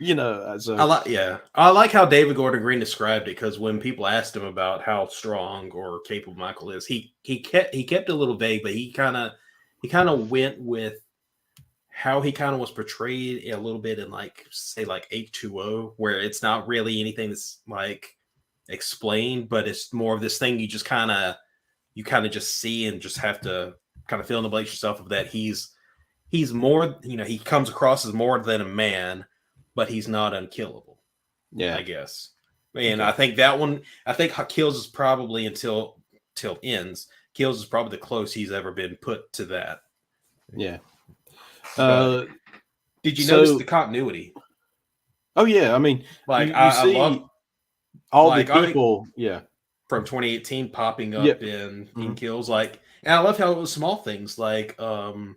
So I like how David Gordon Green described it, because when people asked him about how strong or capable Michael is, he kept it a little vague, but he kind of went with how he kind of was portrayed a little bit in like H2O, where it's not really anything that's like explained, but it's more of this thing you kind of just see and just have to kind of fill in the blanks yourself of that. He's more, he comes across as more than a man, but he's not unkillable. Yeah, I guess. And I think Kills is probably until Ends. Kills is probably the closest he's ever been put to that. Yeah. Did you notice the continuity? Oh yeah, I mean, like I love all the people. From 2018 popping up in Kills, and I love how it was small things like the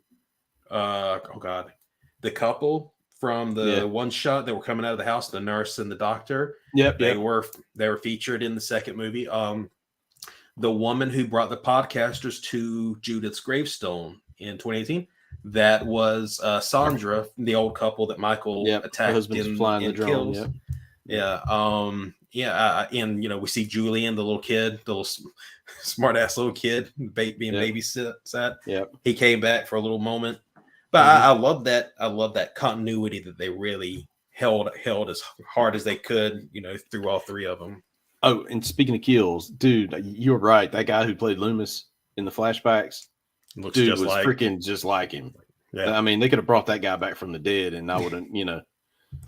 couple from the one shot that were coming out of the house, the nurse and the doctor. They were featured in the second movie. The woman who brought the podcasters to Judith's gravestone in 2018. That was Sandra, the old couple that Michael attacked in Kills. And we see Julian, the little kid, the little smart ass little kid being babysat. He came back for a little moment, but I love that. I love that continuity that they really held as hard as they could, through all 3 of them. Oh, and speaking of Kills, dude, you're right. That guy who played Loomis in the flashbacks. Looks just freaking just like him. Yeah, I mean, they could have brought that guy back from the dead, and I wouldn't,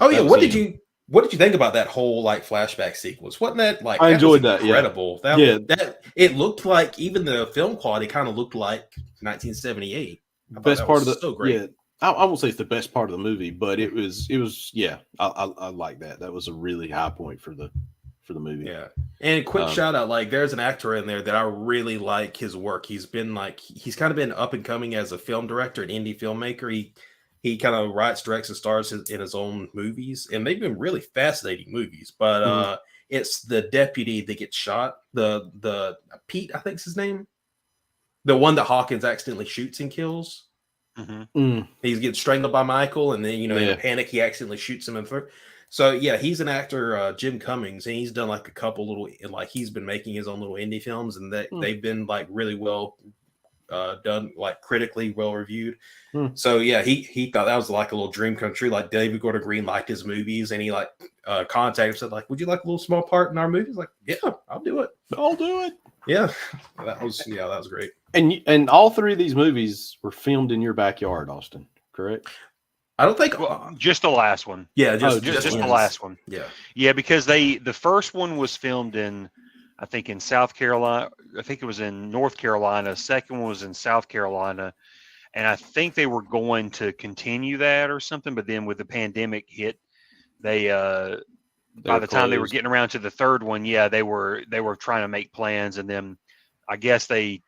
Oh yeah, what did you think about that whole flashback sequence? Wasn't that I enjoyed that. Incredible. Yeah. That it looked like, even the film quality kind of looked like 1978. Best part of the so great. Yeah, I won't say it's the best part of the movie, but it was. Yeah, I like that. That was a really high point for the movie. Yeah. And quick shout out, there's an actor in there that I really like his work. He's kind of been up and coming as a film director, an indie filmmaker. He kind of writes, directs, and stars in his own movies, and they've been really fascinating movies. But it's the deputy that gets shot, the Pete, I think's his name, the one that Hawkins accidentally shoots and kills. He's getting strangled by Michael, and then in a panic he accidentally shoots him in the throat. So he's an actor, Jim Cummings, and he's done a couple little, he's been making his own little indie films, and they've been really well done like critically well reviewed. So yeah, he thought that was like a little dream come true. Like David Gordon Green liked his movies, and he like contacted him, said like, "Would you like a little small part in our movies?" Like, yeah, I'll do it. Yeah, that was great. And all three of these movies were filmed in your backyard, Austin. Correct? I don't think just the last one. Yeah, just the last one. Yeah, because the first one was filmed in, I think, in South Carolina. I think it was in North Carolina. Second one was in South Carolina, and I think they were going to continue that or something. But then with the pandemic hit, they by the time they were getting around to the third one, they were trying to make plans, and then I guess they,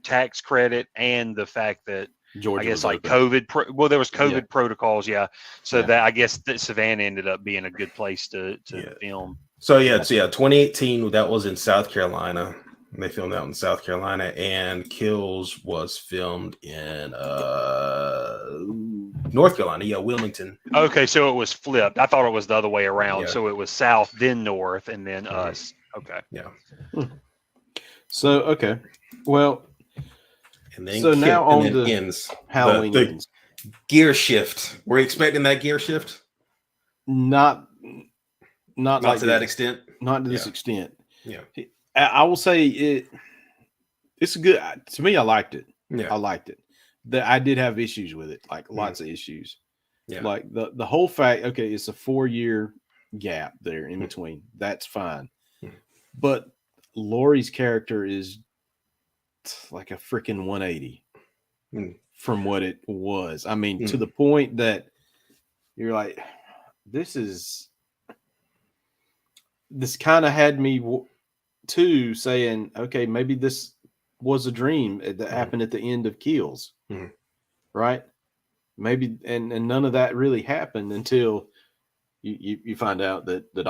tax credit and the fact that Georgia, I guess, like open. COVID. There was COVID protocols. So that I guess that Savannah ended up being a good place to film. So 2018, that was in South Carolina. They filmed out in South Carolina, and Kills was filmed in North Carolina. Wilmington. Okay, so it was flipped. I thought it was the other way around. Yeah. So it was South, then North, and then us. Okay. Yeah. So okay, well. And then now on the ends Halloween the gear shift. Were you expecting that gear shift? Not like to that extent. Not to this extent. Yeah. I will say it's good. To me, I liked it. Yeah. I liked it. I did have issues with it, like lots of issues. Yeah. Like the whole fact, okay, it's a 4-year gap there in between. That's fine. But Laurie's character is like a freaking 180 from what it was. I mean, to the point that you're like, this kind of had me too saying, okay, maybe this was a dream that happened at the end of Kills, right? Maybe, and none of that really happened until you find out that the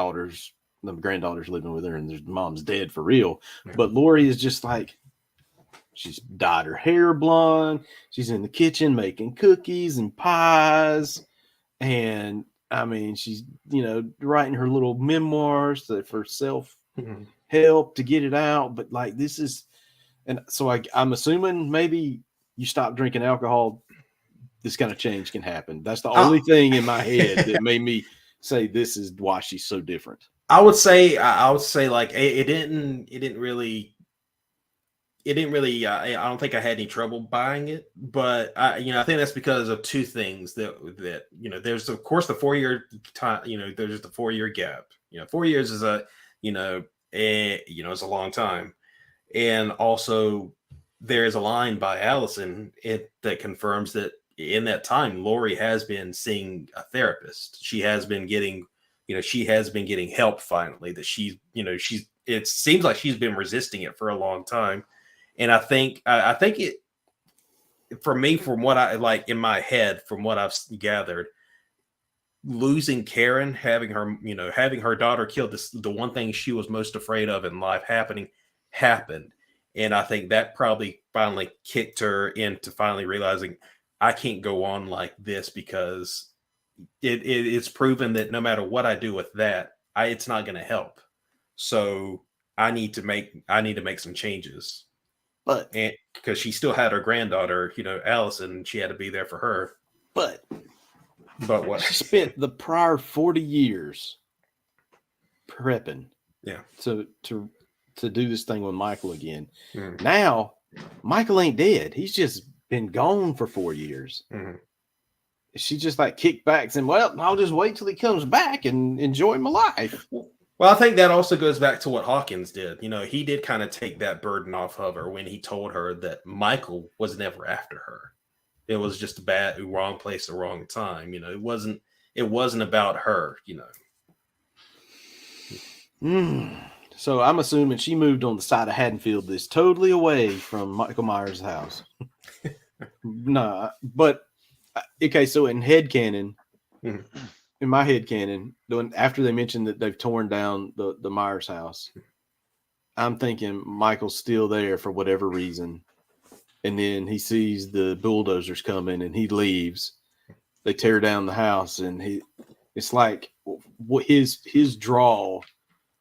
granddaughter's living with her and the mom's dead for real. But Laurie is just like, she's dyed her hair blonde. She's in the kitchen making cookies and pies. And I mean, she's, writing her little memoirs for self-help to get it out. But like, this is, and so I'm assuming maybe you stop drinking alcohol, this kind of change can happen. That's the only thing in my head that made me say this is why she's so different. I would say like it didn't really. I don't think I had any trouble buying it, but I think that's because of two things that there's of course the 4-year time, there's the 4-year gap. 4 years is it's a long time. And also there's a line by Allison that confirms that in that time, Laurie has been seeing a therapist. She has been getting, help finally, that it seems like she's been resisting it for a long time. And I think it, for me, from what I like in my head, from what I've gathered, losing Karen, having her daughter killed, the one thing she was most afraid of in life happened. And I think that probably finally kicked her into finally realizing I can't go on like this, because it's proven that no matter what I do with that, it's not going to help. So I need to make some changes. But because she still had her granddaughter, Allison, she had to be there for her. But what? She spent the prior 40 years prepping. Yeah. To do this thing with Michael again. Mm-hmm. Now, Michael ain't dead. He's just been gone for 4 years. Mm-hmm. She just like kicked back saying, well, I'll just wait till he comes back and enjoy my life. Well, I think that also goes back to what Hawkins did. He did kind of take that burden off of her when he told her that Michael was never after her. It was just a wrong place, the wrong time. It wasn't about her, So I'm assuming she moved on the side of Haddonfield that's totally away from Michael Myers' house. Nah, but okay, so in headcanon, in my headcanon, after they mentioned that they've torn down the Myers house, I'm thinking Michael's still there for whatever reason. And then he sees the bulldozers coming and he leaves. They tear down the house and it's like what his draw,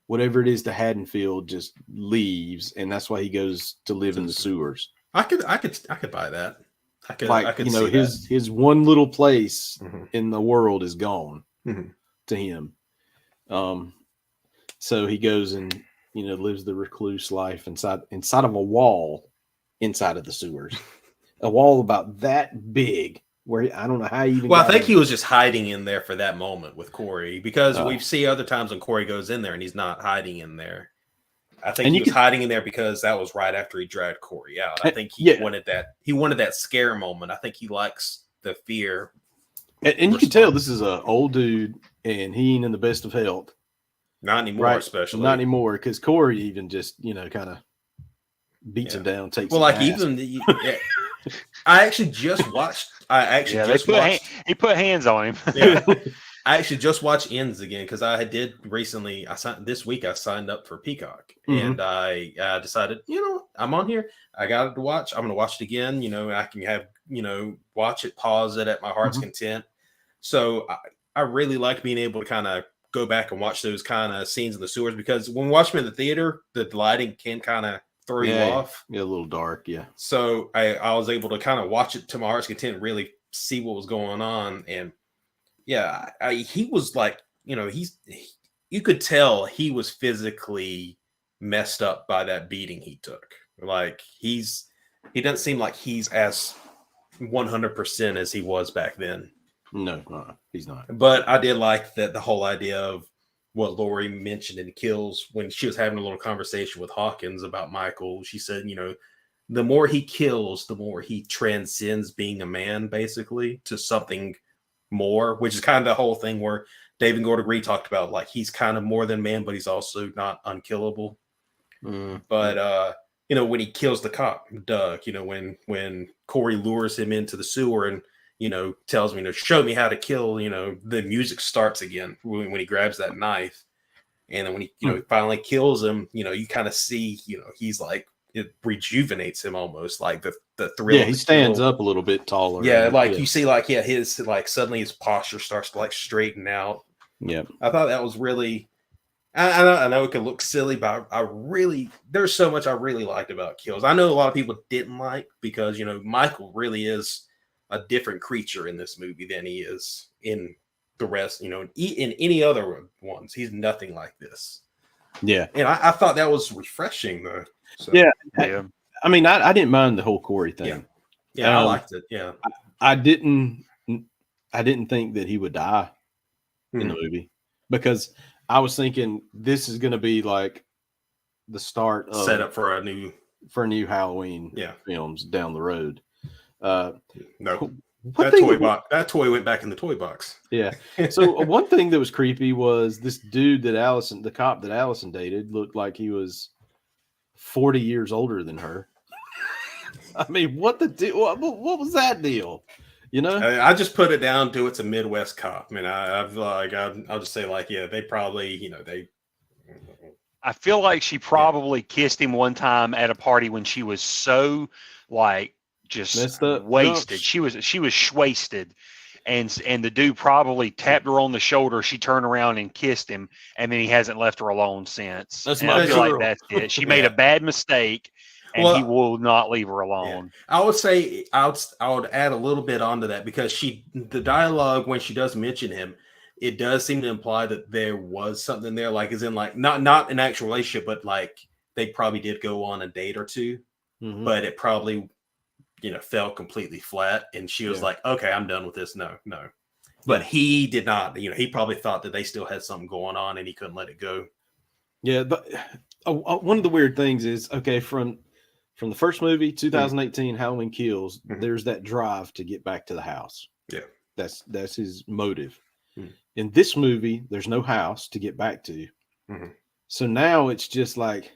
whatever it is to Haddonfield, just leaves. And that's why he goes to live in the sewers. I could buy that. I could you know, see his one little place in the world is gone to him. So he goes and, you know, lives the recluse life inside of a wall inside of the sewers. A wall about that big where I don't know how he even Well, I think he was just hiding in there for that moment with Corey, because we see other times when Corey goes in there and he's not hiding in there. I think he was hiding in there because that was right after he dragged Corey out. I think he wanted that. He wanted that scare moment. I think he likes the fear. And you can tell this is an old dude and he ain't in the best of health. Not anymore, especially. Not anymore, because Corey even just, you know, kind of beats him down, takes I actually just watched. He put hands on him. I actually just watched Ends again because I did recently. This week I signed up for Peacock, and I decided, you know, I'm on here. I got it to watch. I'm going to watch it again. You know, I can have, you know, watch it, pause it at my heart's content. So I really like being able to kind of go back and watch those kind of scenes in the sewers, because when we watch them in the theater, the lighting can kind of throw you off. Yeah, a little dark, yeah. So I was able to kind of watch it to my heart's content, really see what was going on. And yeah, he was like, you know, you could tell he was physically messed up by that beating he took. Like he doesn't seem like he's as 100% as he was back then. No, he's not. But I did like that the whole idea of what Lori mentioned in Kills when she was having a little conversation with Hawkins about Michael. She said, you know, the more he kills, the more he transcends being a man, basically, to something more, which is kind of the whole thing where David Gordon Green talked about, like, he's kind of more than man, but he's also not unkillable. But you know, when he kills the cop, Doug, you know, when Corey lures him into the sewer and, you know, tells me, you know, show me how to kill, you know, the music starts again when he grabs that knife. And then when he, you know, finally kills him, you know, you kind of see, you know, he's like, it rejuvenates him almost, like the thrill. Yeah, he stands up a little bit taller. Yeah, like you see, like, his, like, suddenly his posture starts to, like, straighten out. Yeah. I thought that was really, I know it could look silly, but there's so much I really liked about Kills. I know a lot of people didn't like, because, you know, Michael really is a different creature in this movie than he is in the rest, you know, in any other ones. He's nothing like this. Yeah. And I thought that was refreshing, though. So, yeah. I mean, I didn't mind the whole Corey thing. Yeah, I liked it. Yeah. I didn't think that he would die in the movie, because I was thinking this is going to be like the start of set up for a new Halloween films down the road. No, that toy went back in the toy box. Yeah. So one thing that was creepy was this dude that the cop that Allison dated, looked like he was 40 years older than her. I mean, what was that deal? You know, I just put it down to it's a Midwest cop. I mean, I'll just say, like, yeah, they probably, you know, I feel like she probably kissed him one time at a party when she was so, like, just wasted. She was wasted, and the dude probably tapped her on the shoulder. She turned around and kissed him, and then he hasn't left her alone since. I feel like that's it. She made a bad mistake, and he will not leave her alone. Yeah. I would say I would add a little bit onto that, because the dialogue when she does mention him, it does seem to imply that there was something there, like, as in, like, not an actual relationship, but like they probably did go on a date or two, but it probably, you know, fell completely flat, and she was like, okay, I'm done with this. No. But he did not, you know, he probably thought that they still had something going on and he couldn't let it go. Yeah. But one of the weird things is, okay, from the first movie, 2018, Halloween Kills, there's that drive to get back to the house. Yeah. That's his motive. In this movie, there's no house to get back to. So now it's just like,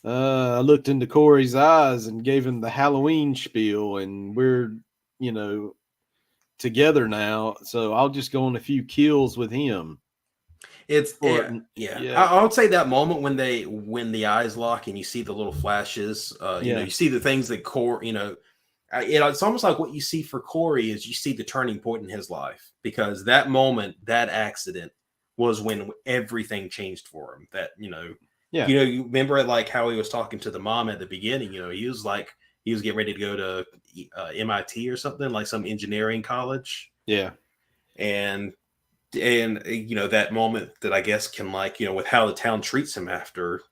I looked into Corey's eyes and gave him the Halloween spiel, and we're, you know, together now. So I'll just go on a few kills with him. I would say that moment when the eyes lock and you see the little flashes, you know, you see the things that Corey, you know, it's almost like what you see for Corey is you see the turning point in his life, because that moment, that accident was when everything changed for him. That, you know, you know, you remember, like, how he was talking to the mom at the beginning, you know, he was like, he was getting ready to go to MIT or something, like some engineering college. Yeah. And that moment that I guess can, like, with how the town treats him after,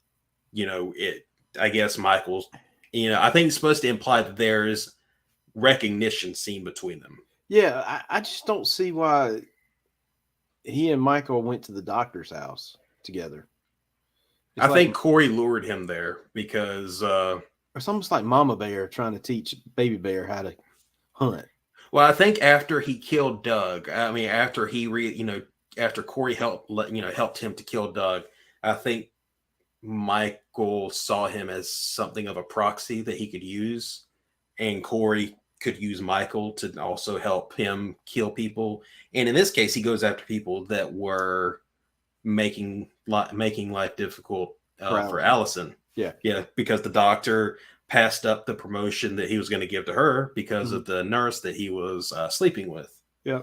I guess Michael's, I think it's supposed to imply that there is recognition seen between them. Yeah. I just don't see why he and Michael went to the doctor's house together. I think Corey lured him there because it's almost like Mama Bear trying to teach Baby Bear how to hunt. Well, I think after he killed Doug, after after Corey helped him to kill Doug, I think Michael saw him as something of a proxy that he could use, and Corey could use Michael to also help him kill people. And in this case, he goes after people that were making life difficult for Allison. Yeah, because the doctor passed up the promotion that he was going to give to her because of the nurse that he was sleeping with. Yeah.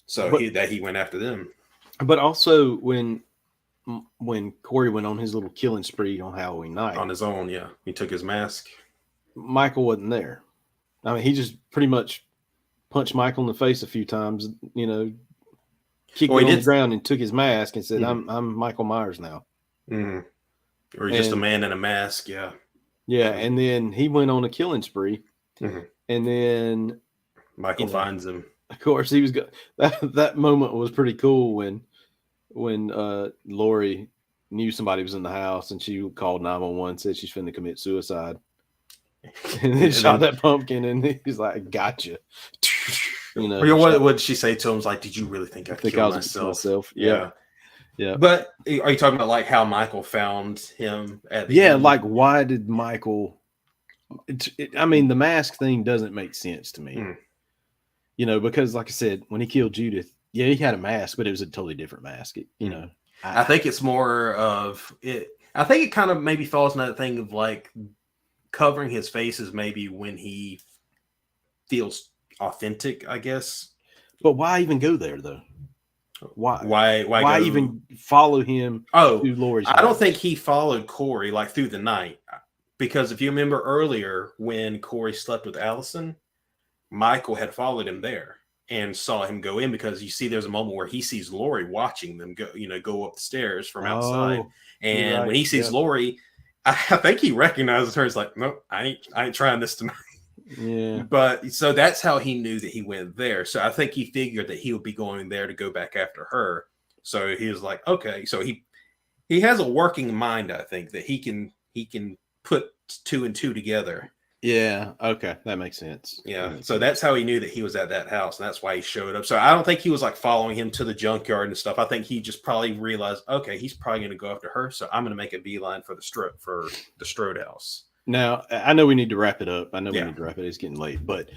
So he went after them. But also when Corey went on his little killing spree on Halloween night on his own, yeah, he took his mask. Michael wasn't there. I mean, he just pretty much punched Michael in the face a few times, kicked him on the ground and took his mask and said, I'm Michael Myers now. Mm-hmm. Or just a man in a mask, yeah. Yeah, and then he went on a killing spree, and then Michael finds him. Of course, he was that moment was pretty cool when Lori knew somebody was in the house and she called 911, said she's finna commit suicide, and then shot that pumpkin, and he's like, "Gotcha." What did she say to him? Was like, "Did you really think I killed myself?" Yeah. Yeah. But are you talking about like how Michael found him at the end? Like why did Michael the mask thing doesn't make sense to me. Because like I said, when he killed Judith, yeah, he had a mask, but it was a totally different mask. I think it's more of it. I think it kind of maybe falls in that thing of like covering his face is maybe when he feels authentic, I guess. But why even go there though? Why go, even follow him to Lori's house? I don't think he followed Corey like through the night, because if you remember earlier when Corey slept with Allison, Michael had followed him there and saw him go in, because you see there's a moment where he sees Lori watching them go up the stairs from outside, and when he sees Lori, I think he recognizes her. He's like, nope, I ain't trying this tonight. Yeah. But so that's how he knew that he went there. So I think he figured that he would be going there to go back after her. So he was like, okay. So he has a working mind, I think, that he can put two and two together. Yeah. Okay. That makes sense. Yeah. So that's how he knew that he was at that house, and that's why he showed up. So I don't think he was like following him to the junkyard and stuff. I think he just probably realized, okay, he's probably going to go after her, so I'm going to make a beeline for the Strode house. Now, I know we need to wrap it up. It's getting late, but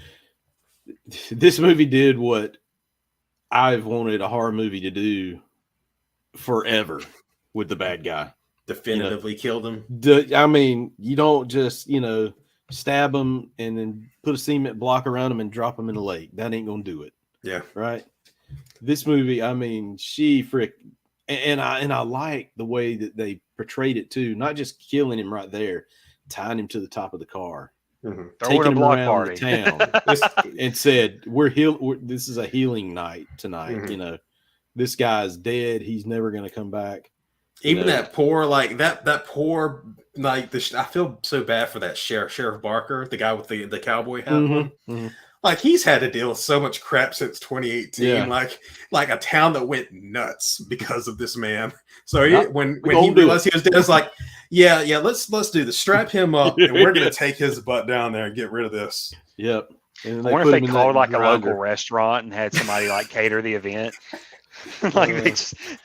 this movie did what I've wanted a horror movie to do forever with the bad guy. Definitively killed him. You don't just, stab him and then put a cement block around him and drop him in the lake. That ain't going to do it. Yeah. Right. This movie, she and I like the way that they portrayed it too. Not just killing him right there, tying him to the top of the car, taking him around the town, and said, this is a healing night tonight. This guy's dead. He's never going to come back. Even that poor, I feel so bad for that Sheriff Barker, the guy with the cowboy hat. Like, he's had to deal with so much crap since 2018. Yeah. Like a town that went nuts because of this man. So when he realized he was dead, it's like, yeah, let's do this. Strap him up, and we're gonna take his butt down there and get rid of this. Yep. I wonder if they called like a local restaurant and had somebody like cater the event. Like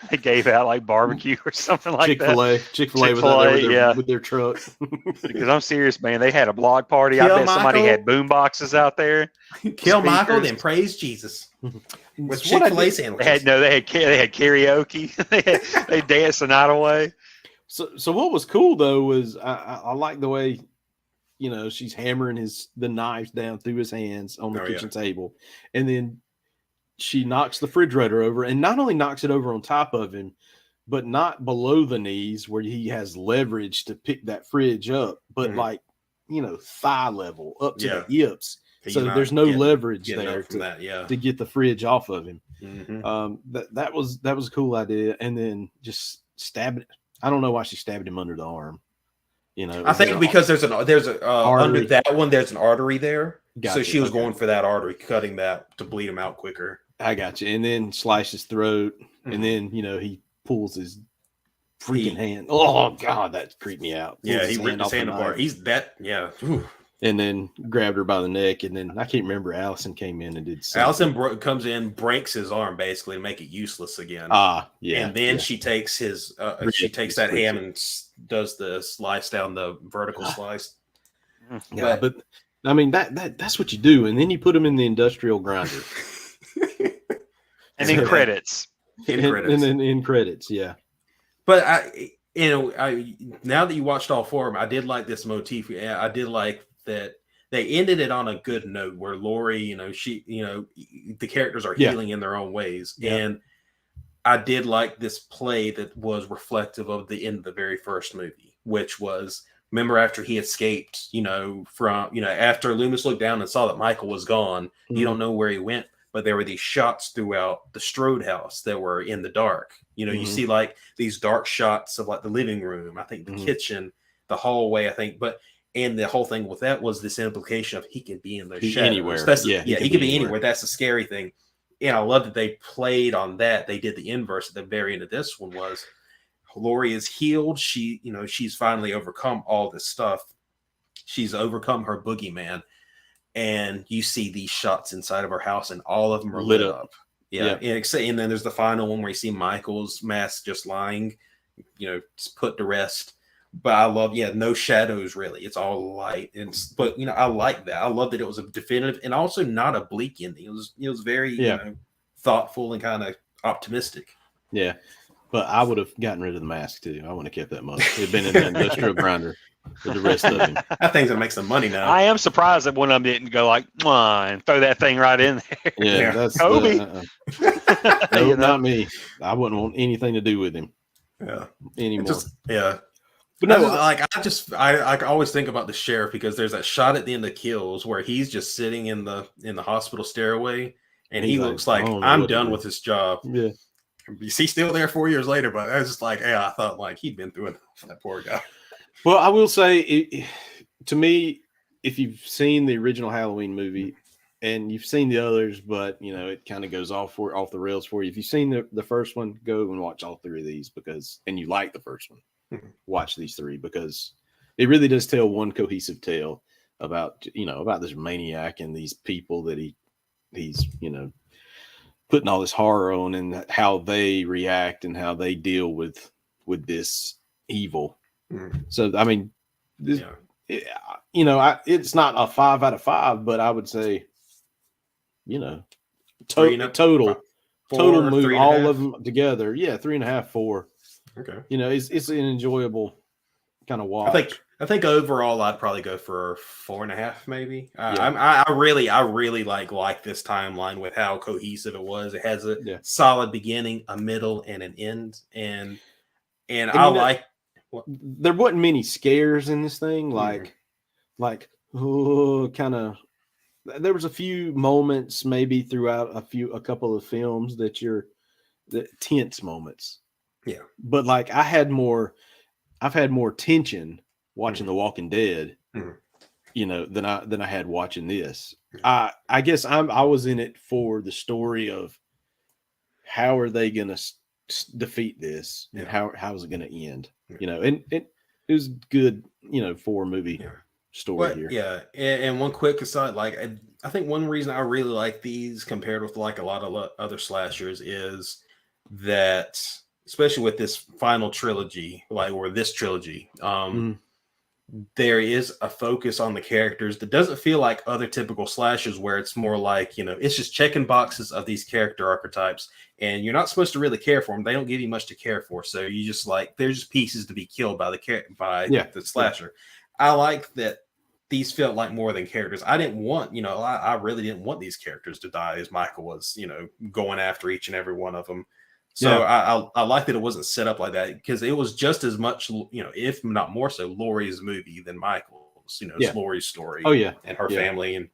they gave out like barbecue or something like that. Chick-fil-A was out there with their truck. Because I'm serious, man. They had a block party. I bet somebody had boom boxes out there. Kill Michael, then praise Jesus. With Chick-fil-A sandwiches. They had karaoke. they danced the night away. So what was cool though was I like the way she's hammering the knives down through his hands on the kitchen table, and then she knocks the refrigerator over, and not only knocks it over on top of him, but not below the knees where he has leverage to pick that fridge up, but like thigh level up to the hips. He's so there's no leverage there to get the fridge off of him. Mm-hmm. That was a cool idea. And then just stabbing. I don't know why she stabbed him under the arm. I think because there's a under that one there's an artery there, so she was going for that artery, cutting that to bleed him out quicker. I got you. And then slice his throat, and then he pulls his freaking hand. Oh God, that creeped me out. Yeah, he ripped his hand apart. He's that. Yeah. Whew. And then grabbed her by the neck, and then I can't remember. Allison came in and did something. Allison comes in, breaks his arm basically to make it useless again. Yeah. And then she takes his, she takes that ham and does the slice down the vertical slice. Yeah, but I mean that's what you do, and then you put them in the industrial grinder. And then credits. And then in credits, yeah. But I now that you watched all four of them, I did like this motif. Yeah, I did like that they ended it on a good note where Laurie, the characters are healing in their own ways. Yeah. And I did like this play that was reflective of the end of the very first movie, which was, remember after he escaped, after Loomis looked down and saw that Michael was gone, you don't know where he went, but there were these shots throughout the Strode house that were in the dark. You see like these dark shots of like the living room, I think the kitchen, the hallway, I think, and the whole thing with that was this implication of he can be in those shadows. Anywhere. He can be anywhere. That's the scary thing. And I love that they played on that. They did the inverse at the very end of this one was Laurie is healed. She's finally overcome all this stuff. She's overcome her boogeyman. And you see these shots inside of her house and all of them are lit up. Yeah. And then there's the final one where you see Michael's mask just lying, just put to rest. But I love, no shadows really. It's all light. But I like that. I love that it was a definitive and also not a bleak ending. It was very thoughtful and kind of optimistic. Yeah. But I would have gotten rid of the mask too. I wouldn't have kept that much. It'd been in the industrial grinder with the rest of him. I think that makes some money now. I am surprised that one of them didn't go like and throw that thing right in there. Yeah, that's Kobe. No, not me. I wouldn't want anything to do with him. Yeah. Anymore. But no, I always think about the sheriff because there's that shot at the end of Kills where he's just sitting in the hospital stairway and he looks like I'm done with his job. Yeah. Is he still there 4 years later? But I was just like, I thought like he'd been through it for that poor guy. Well, I will say, to me, if you've seen the original Halloween movie and you've seen the others, but it kind of goes off the rails for you. If you've seen the first one, go and watch all three of these and you like the first one. Watch these three because it really does tell one cohesive tale about this maniac and these people that he's putting all this horror on and how they react and how they deal with this evil. So I mean, it's not a 5 out of 5, but I would say, total move all of them together. Yeah, 3.5, 4. Okay. It's an enjoyable kind of watch. I think overall I'd probably go for 4.5, maybe. I really like this timeline with how cohesive it was. It has a solid beginning, a middle, and an end. And there wasn't many scares in this thing. There was a few moments maybe throughout a couple of films the tense moments. Yeah. But like I've had more tension watching The Walking Dead, than I had watching this. I guess I was in it for the story of how are they going to defeat this and how is it going to end? And it was good, for a movie story here. Yeah. And one quick aside, like I think one reason I really like these compared with like a lot of other slashers is that, especially with this final trilogy, this trilogy, there is a focus on the characters that doesn't feel like other typical slashers where it's more like, it's just checking boxes of these character archetypes and you're not supposed to really care for them. They don't give you much to care for. So you just they're just pieces to be killed by the slasher. I like that these felt like more than characters. I didn't want, I really didn't want these characters to die as Michael was, going after each and every one of them. So I like that it wasn't set up like that because it was just as much, if not more so, Laurie's movie than Michael's. was, it's Laurie's story. Oh yeah, and her family, and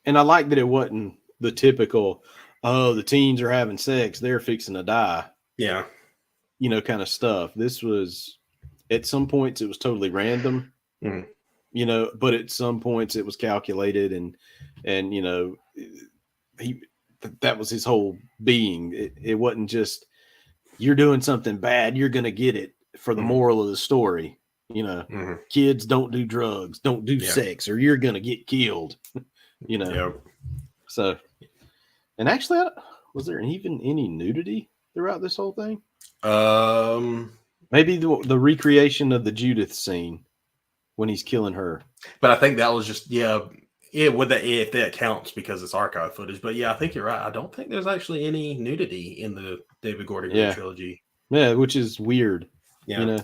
And I like that it wasn't the typical, oh, the teens are having sex, they're fixing to die. Yeah, kind of stuff. This was, at some points, it was totally random. But at some points it was calculated, and that was his whole being. It wasn't just, you're doing something bad, you're gonna get it for the moral of the story. Kids don't do drugs, don't do sex, or you're gonna get killed. So, and actually, was there even any nudity throughout this whole thing? Maybe the recreation of the Judith scene when he's killing her. But I think that was just if that counts because it's archive footage. But I think you're right. I don't think there's actually any nudity in the David Gordon Green trilogy. Yeah, which is weird. Yeah.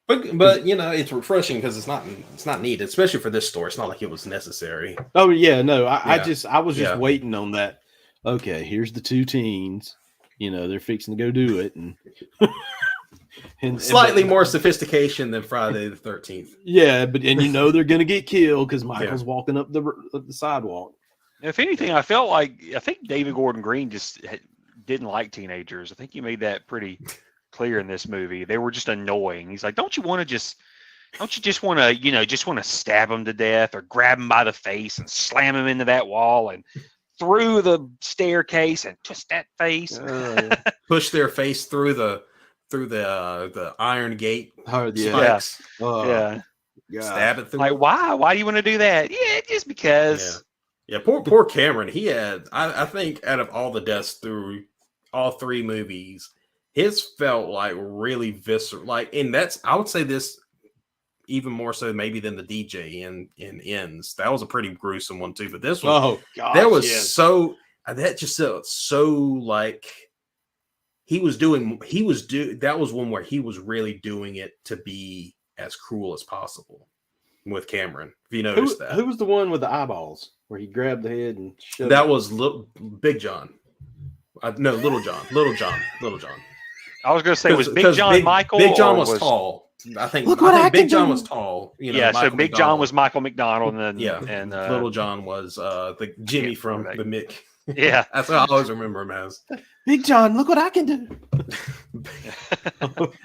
But it's refreshing because it's not needed, especially for this story. It's not like it was necessary. Oh yeah, no. I was just waiting on that. Okay, here's the two teens. They're fixing to go do it, and slightly more sophistication than Friday the 13th. Yeah, but they're gonna get killed because Michael's walking up the sidewalk. If anything, I think David Gordon Green just didn't like teenagers. I think he made that pretty clear in this movie. They were just annoying. He's like, don't you just want to stab them to death or grab them by the face and slam them into that wall and through the staircase and twist that face, push their face through the iron gate. Spikes. Stab it through. Like, why do you want to do that? Yeah, just because. Yeah. Poor Cameron. He had, I think, out of all the deaths through all three movies, his felt like really visceral. Like, and I would say this even more so maybe than the DJ in Ends. That was a pretty gruesome one too. But this one, that just felt so like that was one where he was really doing it to be as cruel as possible with Cameron. If you noticed that. Who was the one with the eyeballs where he grabbed the head and shoved that? Was Big John. No, Little John. I was going to say, was Big John Michael? Big John was tall. I think Big John was tall. So Big John was Michael McDonald, and Little John was the Jimmy from the Mick. Yeah, that's what I always remember him as. Big John, look what I can do.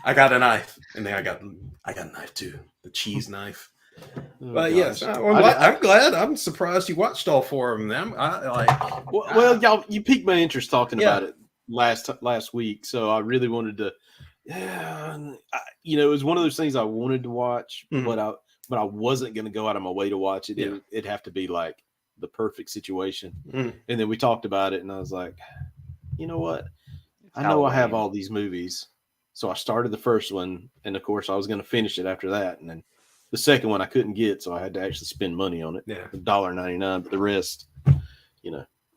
I got a knife, and then I got a knife too, the cheese knife. But yes, I'm glad. I'm surprised you watched all four of them. Well, y'all, you piqued my interest talking about it last week, so I really wanted to. It was one of those things I wanted to watch, but I wasn't going to go out of my way to watch it. It'd have to be like the perfect situation. And then we talked about it, and I was like, you know what? I know I have all these movies, so I started the first one, and of course I was going to finish it after that, and then the second one I couldn't get, so I had to actually spend money on it. Yeah, $1.99, but the rest,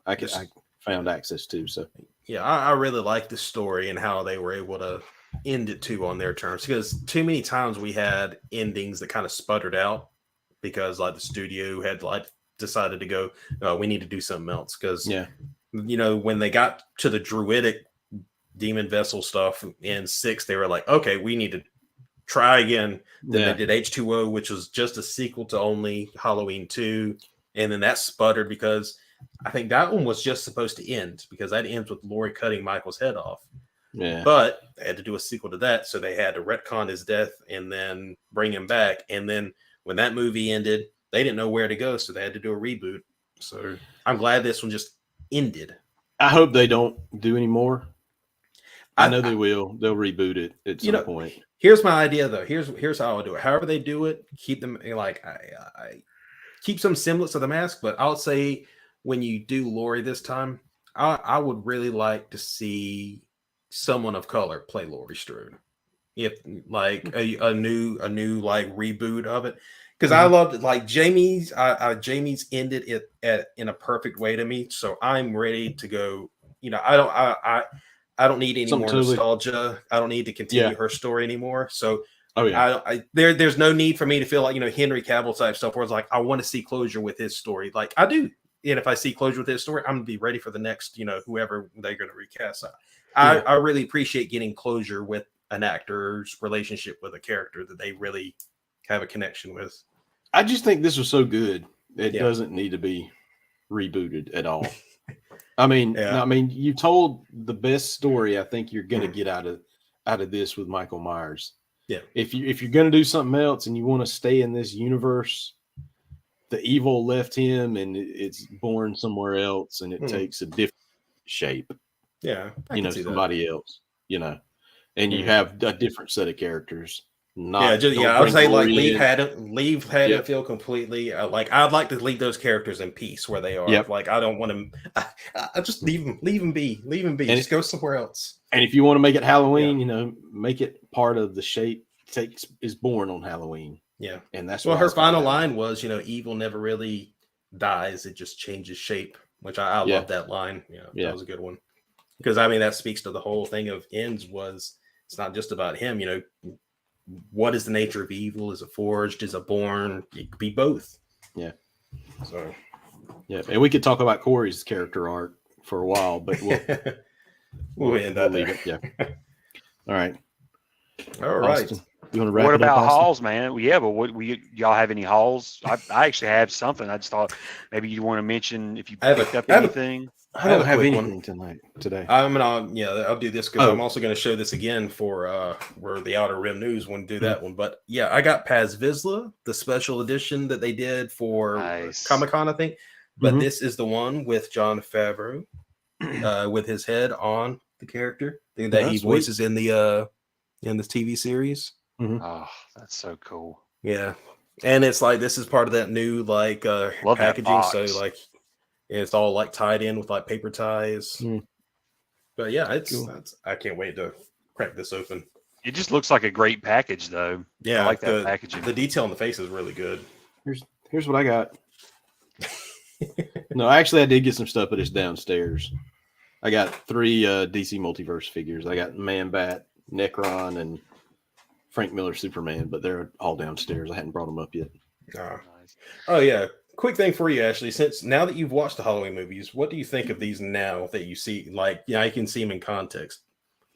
I found access to. So I really like the story and how they were able to end it too on their terms, because too many times we had endings that kind of sputtered out because like the studio had like decided to go, we need to do something else, because when they got to the druidic demon vessel stuff in 6, they were like, okay, we need to try again. Then they did H2O, which was just a sequel to only Halloween 2, and then that sputtered because I think that one was just supposed to end, because that ends with Laurie cutting Michael's head off. Yeah. But they had to do a sequel to that, so they had to retcon his death and then bring him back. And then when that movie ended, they didn't know where to go, so they had to do a reboot. So I'm glad this one just ended. I hope they don't do any more. I know they will. They'll reboot it at some point. Here's my idea, though. Here's how I'll do it. However they do it, keep them like I keep some semblance of the mask. But I'll say when you do Laurie this time, I would really like to see someone of color play Laurie Strode. If like a new like reboot of it, because I loved it. Like Jamie's ended it in a perfect way to me. So I'm ready to go. I don't need any more nostalgia. I don't need to continue her story anymore. So there's no need for me to feel like Henry Cavill type stuff where it's like I want to see closure with his story. Like I do. And if I see closure with his story, I'm gonna be ready for the next, whoever they're gonna recast. I really appreciate getting closure with an actor's relationship with a character that they really have a connection with. I just think this was so good. It doesn't need to be rebooted at all. I mean, you told the best story I think you're going to get out of this with Michael Myers. Yeah. If you're going to do something else and you want to stay in this universe, the evil left him and it's born somewhere else and it takes a different shape. Yeah. Somebody else, and you have a different set of characters. I would say like leave Haddonfield completely. I'd like to leave those characters in peace where they are. Yep. Like I don't want to. I just leave them be. And just go somewhere else. And if you want to make it Halloween, make it part of the shape is born on Halloween. Yeah, and that's her final line was, evil never really dies; it just changes shape. Which I love that line. That was a good one. Because that speaks to the whole thing of Ends. Was it's not just about him. What is the nature of evil? Is it forged? Is it born? It could be both. Yeah. So. Yeah, and we could talk about Corey's character arc for a while, but we'll end up leave it. Yeah. All right. All right. Austin, you want to wrap what it about up, hauls, man? Yeah, but y'all have any hauls? I actually have something. I just thought maybe you want to mention if you picked up anything. I don't have anything today. I'll do this because I'm also going to show this again for where the Outer Rim News wouldn't do that one. But yeah, I got Paz Vizsla, the special edition that they did for Comic-Con, I think. But this is the one with Jon Favreau with his head on the character that he voices in the in this TV series. Oh, that's so cool. Yeah. And it's like this is part of that new packaging. So it's all tied in with paper ties. But yeah, it's cool. I can't wait to crack this open. It just looks like a great package though. Yeah, I like that packaging. The detail on the face is really good. Here's what I got. No, actually I did get some stuff, but it's downstairs. I got 3 DC Multiverse figures. I got Man-Bat, Necron, and Frank Miller Superman, but they're all downstairs. I hadn't brought them up yet. Nice. Oh yeah. Quick thing for you, Ashley. Since now that you've watched the Halloween movies, what do you think of these now that you see? You can see them in context.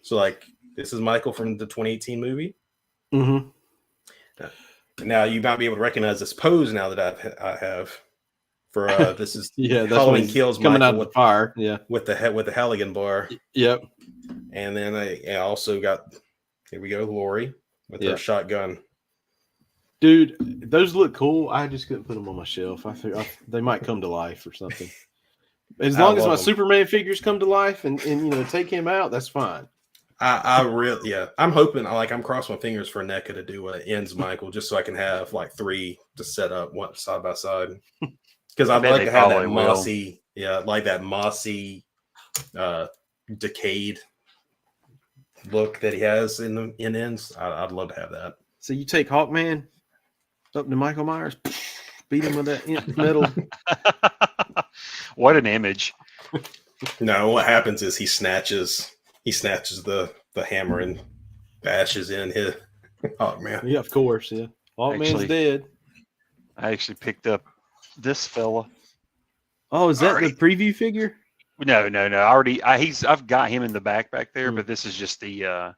So, this is Michael from the 2018 movie. Mm-hmm. Now you might be able to recognize this pose now that I have. For this is Halloween Kills coming Michael out of the fire. Yeah, with the Halligan bar. Yep. And then I also got Lori with her shotgun. Dude, those look cool. I just couldn't put them on my shelf. I think they might come to life or something. As long as my Superman figures come to life and take him out, that's fine. I'm hoping I'm crossing my fingers for NECA to do Ends Michael just so I can have 3 to set up one side by side. Because I'd like to have that mossy, decayed look that he has in Ends. I'd love to have that. So you take Hawkman up to Michael Myers, beat him with that metal. What an image! No, what happens is he snatches the hammer and bashes in his Hawkman. Yeah, of course. Yeah, Hawkman's dead. I actually picked up this fella. Oh, is that the preview figure? No. I've got him in the back there, but this is just the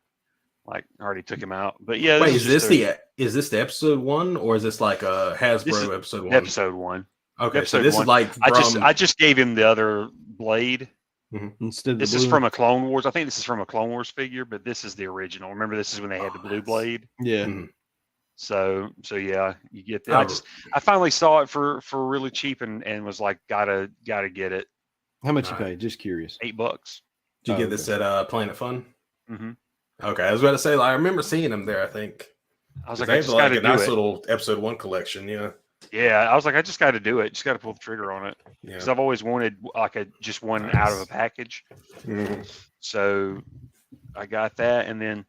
I already took him out. But yeah, wait, is this the episode 1 or is this a Hasbro episode 1? Episode 1. Okay, episode so this 1. is I just gave him the other blade. Instead of this is from a Clone Wars. I think this is from a Clone Wars figure, but this is the original. Remember, this is when they had the blue blade. Yeah. Mm-hmm. So yeah, you get that. I finally saw it for really cheap and was like, gotta get it. How much you paid? Just curious. $8. Did you get this at Planet Fun? Mm-hmm. Okay, I was about to say, I remember seeing them there. I think I was like, I just got to do nice it. Little episode 1 collection. Yeah. Yeah, I was like, I just got to do it. Just got to pull the trigger on it because Yeah. I've always wanted just one out of a package. Mm-hmm. So I got that, and then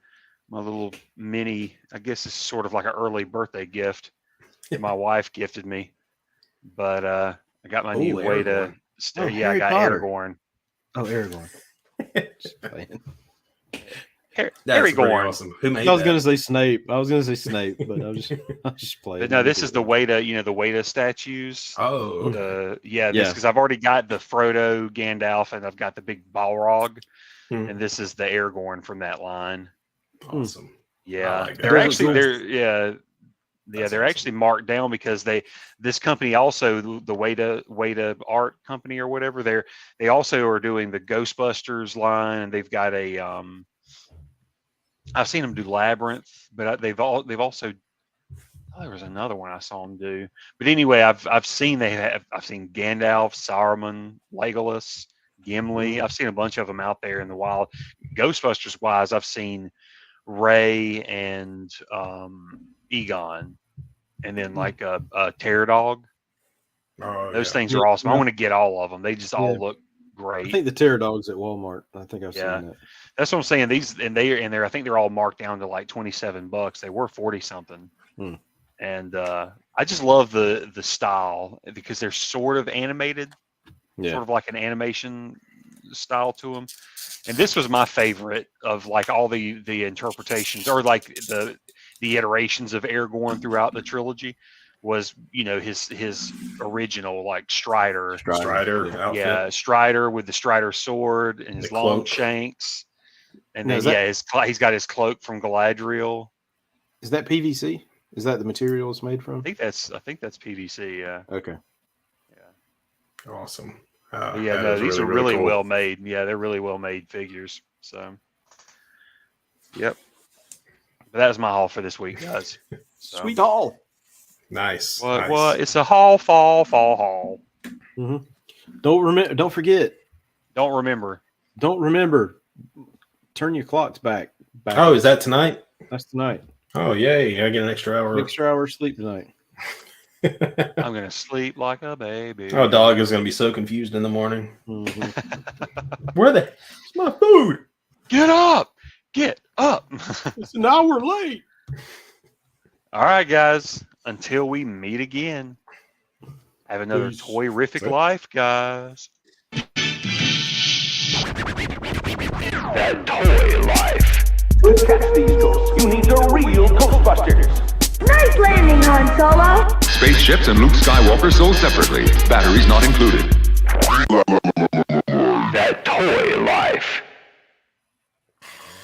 my little mini. I guess it's sort of like an early birthday gift that my wife gifted me. But I got my new way to. Yeah, I got Potter. Aragorn. Oh, Aragorn. Just playing. That's Aragorn. awesome. Who made I was that? going to say Snape. But I was just playing. But no, this is the Weta, the Weta statues. Oh, This because I've already got the Frodo, Gandalf, and I've got the big Balrog, and this is the Aragorn from that line. awesome. Yeah, like that. they're actually they're actually marked down because this company also, the Way to Art company or whatever, they also are doing the Ghostbusters line, and they've got a I've seen them do Labyrinth, but they've also, there was another one I saw them do. But anyway, I've seen Gandalf, Saruman, Legolas, Gimli. I've seen a bunch of them out there in the wild. Ghostbusters wise, I've seen Ray and Egon, and then like a Terror Dog. Those things are awesome. I want to get all of them. They just all look great. I think the Terror Dog's at Walmart. I think I've seen that. That's what I'm saying. These and they're I think they're all marked down to like $27. They were 40 something. And I just love the style because they're sort of animated, sort of like an animation style to them. And this was my favorite of like all the interpretations, or like the iterations of Aragorn throughout the trilogy, was, you know, his original like Strider outfit. Strider with the Strider sword and his long shanks, and then he's got his cloak from Galadriel. Is that PVC? Is that the material it's made from? I think that's PVC. Yeah. Okay. Yeah. Awesome. These are really cool. Well made. Yeah, they're really well made figures. So, yep. But that was my haul for this week, guys. So. Sweet haul. Nice. What? It's a fall haul. Mm-hmm. Don't forget. Don't remember. Turn your clocks back. Oh, is that tonight? That's tonight. Oh, yay. I get an extra hour. Extra hour sleep tonight. I'm going to sleep like a baby. Oh, dog is going to be so confused in the morning. Mm-hmm. Where's my food? Get up. It's an hour late. All right, guys. Until we meet again, have another toy-rific life, guys. That toy life. To catch these ghosts, you need the real Ghostbusters. Nice landing, Han Solo. Spaceships and Luke Skywalker sold separately. Batteries not included. That toy life.